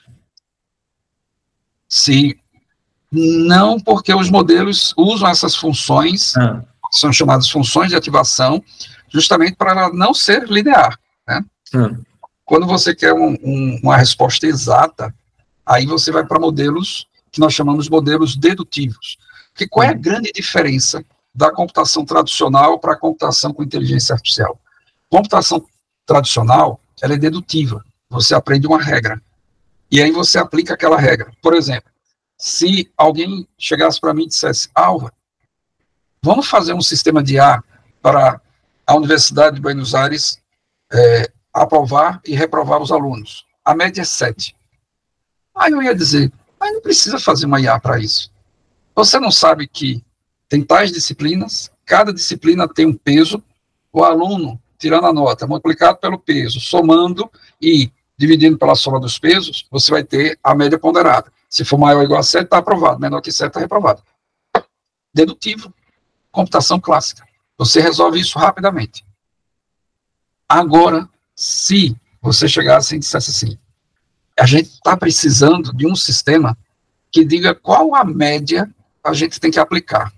S1: Sim. Não, porque os modelos usam essas funções, são chamadas funções de ativação, justamente para ela não ser linear, né? Quando você quer uma resposta exata, aí você vai para modelos que nós chamamos de modelos dedutivos. Porque qual é a grande diferença da computação tradicional para a computação com inteligência artificial? Computação tradicional, ela é dedutiva. Você aprende uma regra. E aí você aplica aquela regra. Por exemplo, se alguém chegasse para mim e dissesse, Álvaro, vamos fazer um sistema de IA para a Universidade de Buenos Aires aprovar e reprovar os alunos. A média é 7. Aí eu ia dizer, mas não precisa fazer uma IA para isso. Você não sabe que tem tais disciplinas, cada disciplina tem um peso, o aluno, tirando a nota, multiplicado pelo peso, somando e dividindo pela soma dos pesos, você vai ter a média ponderada. Se for maior ou igual a 7, está aprovado, menor que 7 está reprovado. Dedutivo, computação clássica. Você resolve isso rapidamente. Agora, se você chegasse e dissesse assim, a gente está precisando de um sistema que diga qual a média a gente tem que aplicar.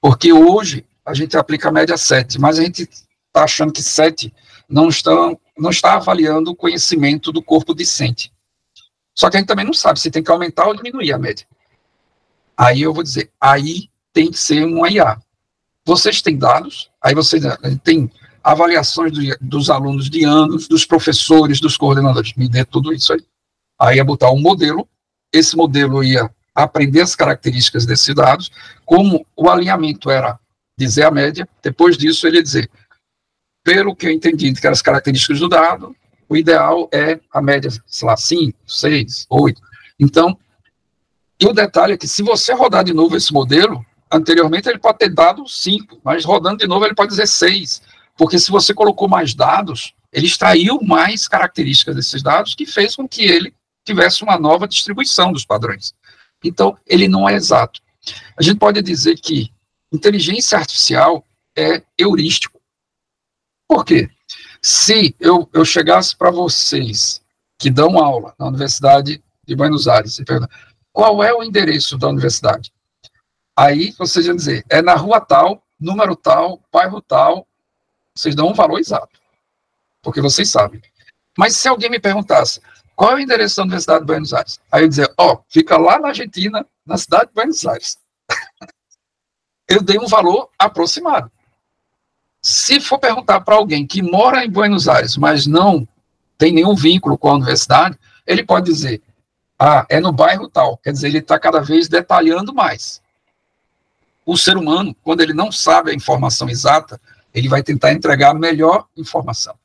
S1: Porque hoje a gente aplica a média 7, mas a gente está achando que 7 não está avaliando o conhecimento do corpo discente. Só que a gente também não sabe se tem que aumentar ou diminuir a média. Aí eu vou dizer, aí tem que ser uma IA. Vocês têm dados, aí vocês têm avaliações dos alunos de anos, dos professores, dos coordenadores, me dê tudo isso aí. Aí ia botar um modelo, esse modelo ia aprender as características desses dados, como o alinhamento era dizer a média, depois disso ele ia dizer, pelo que eu entendi que eram as características do dado, o ideal é a média, sei lá, 5, 6, 8. Então, e o detalhe é que se você rodar de novo esse modelo, anteriormente ele pode ter dado 5, mas rodando de novo ele pode dizer 6, porque se você colocou mais dados, ele extraiu mais características desses dados, que fez com que ele tivesse uma nova distribuição dos padrões. Então, ele não é exato. A gente pode dizer que inteligência artificial é heurístico. Por quê? Se eu chegasse para vocês que dão aula na Universidade de Buenos Aires e perguntar qual é o endereço da universidade, aí vocês iam dizer, é na rua tal, número tal, bairro tal, vocês dão um valor exato, porque vocês sabem. Mas se alguém me perguntasse, qual é o endereço da Universidade de Buenos Aires? Aí eu ia dizer, fica lá na Argentina, na cidade de Buenos Aires. Eu dei um valor aproximado. Se for perguntar para alguém que mora em Buenos Aires, mas não tem nenhum vínculo com a universidade, ele pode dizer, é no bairro tal. Quer dizer, ele está cada vez detalhando mais. O ser humano, quando ele não sabe a informação exata, ele vai tentar entregar a melhor informação.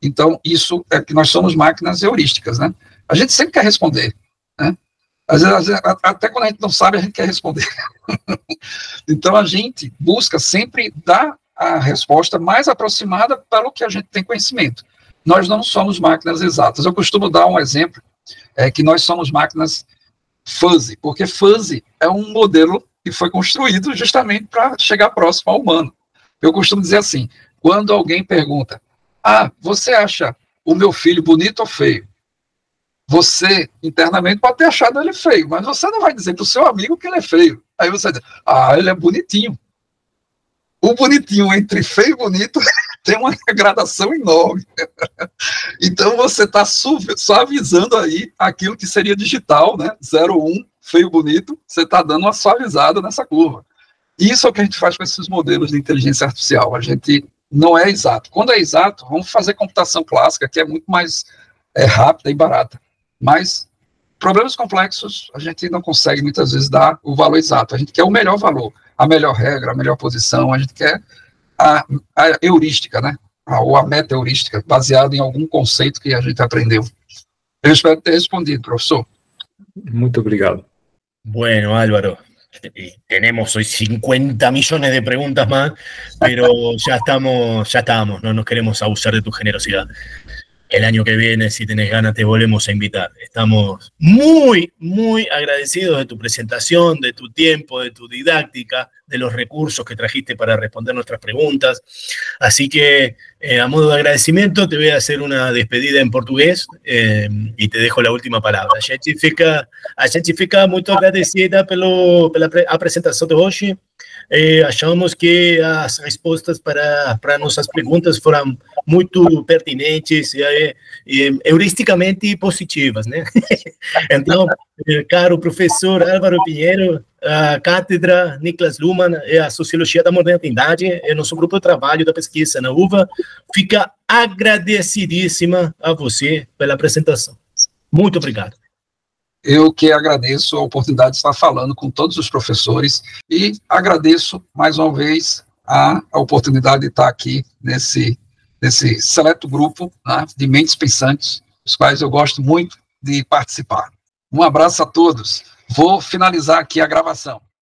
S1: Então, isso é que nós somos máquinas heurísticas, né? A gente sempre quer responder, né? Às vezes, até quando a gente não sabe, a gente quer responder. Então, a gente busca sempre dar a resposta mais aproximada pelo que a gente tem conhecimento. Nós não somos máquinas exatas. Eu costumo dar um exemplo, que nós somos máquinas fuzzy, porque fuzzy é um modelo que foi construído justamente para chegar próximo ao humano. Eu costumo dizer assim, quando alguém pergunta, você acha o meu filho bonito ou feio? Você, internamente, pode ter achado ele feio, mas você não vai dizer para o seu amigo que ele é feio. Aí você diz, ele é bonitinho. O bonitinho entre feio e bonito tem uma gradação enorme. Então, você está suavizando aí aquilo que seria digital, né? 0, 1, feio, bonito, você está dando uma suavizada nessa curva. Isso é o que a gente faz com esses modelos de inteligência artificial. A gente não é exato. Quando é exato, vamos fazer computação clássica, que é muito mais rápida e barata. Mas problemas complexos, a gente não consegue muitas vezes dar o valor exato. A gente quer o melhor valor, a melhor regra, a melhor posição, a gente quer a heurística, né? Ou a meta-heurística, baseada em algum conceito que a gente aprendeu. Eu espero ter respondido, professor.
S4: Muito obrigado.
S2: Bueno, Álvaro, tenemos hoy 50 millones de preguntas más, pero ya estamos, no nos queremos abusar de tu generosidad. El año que viene, si tenés ganas, te volvemos a invitar. Estamos muy, muy agradecidos de tu presentación, de tu tiempo, de tu didáctica, de los recursos que trajiste para responder nuestras preguntas. Así que, a modo de agradecimiento, te voy a hacer una despedida en portugués y te dejo la última palabra. A gente fica muito agradecida pela apresentação de hoje. Achamos que as respostas para nossas perguntas foram muito pertinentes e heuristicamente positivas, né? Então, caro professor Álvaro Pinheiro, a Cátedra Niklas Luhmann e a Sociologia da Modernidade, nosso grupo de trabalho da pesquisa na UVA, fica agradecidíssima a você pela apresentação. Muito obrigado.
S1: Eu que agradeço a oportunidade de estar falando com todos os professores e agradeço, mais uma vez, a oportunidade de estar aqui nesse seleto grupo, né, de mentes pensantes, dos quais eu gosto muito de participar. Um abraço a todos. Vou finalizar aqui a gravação.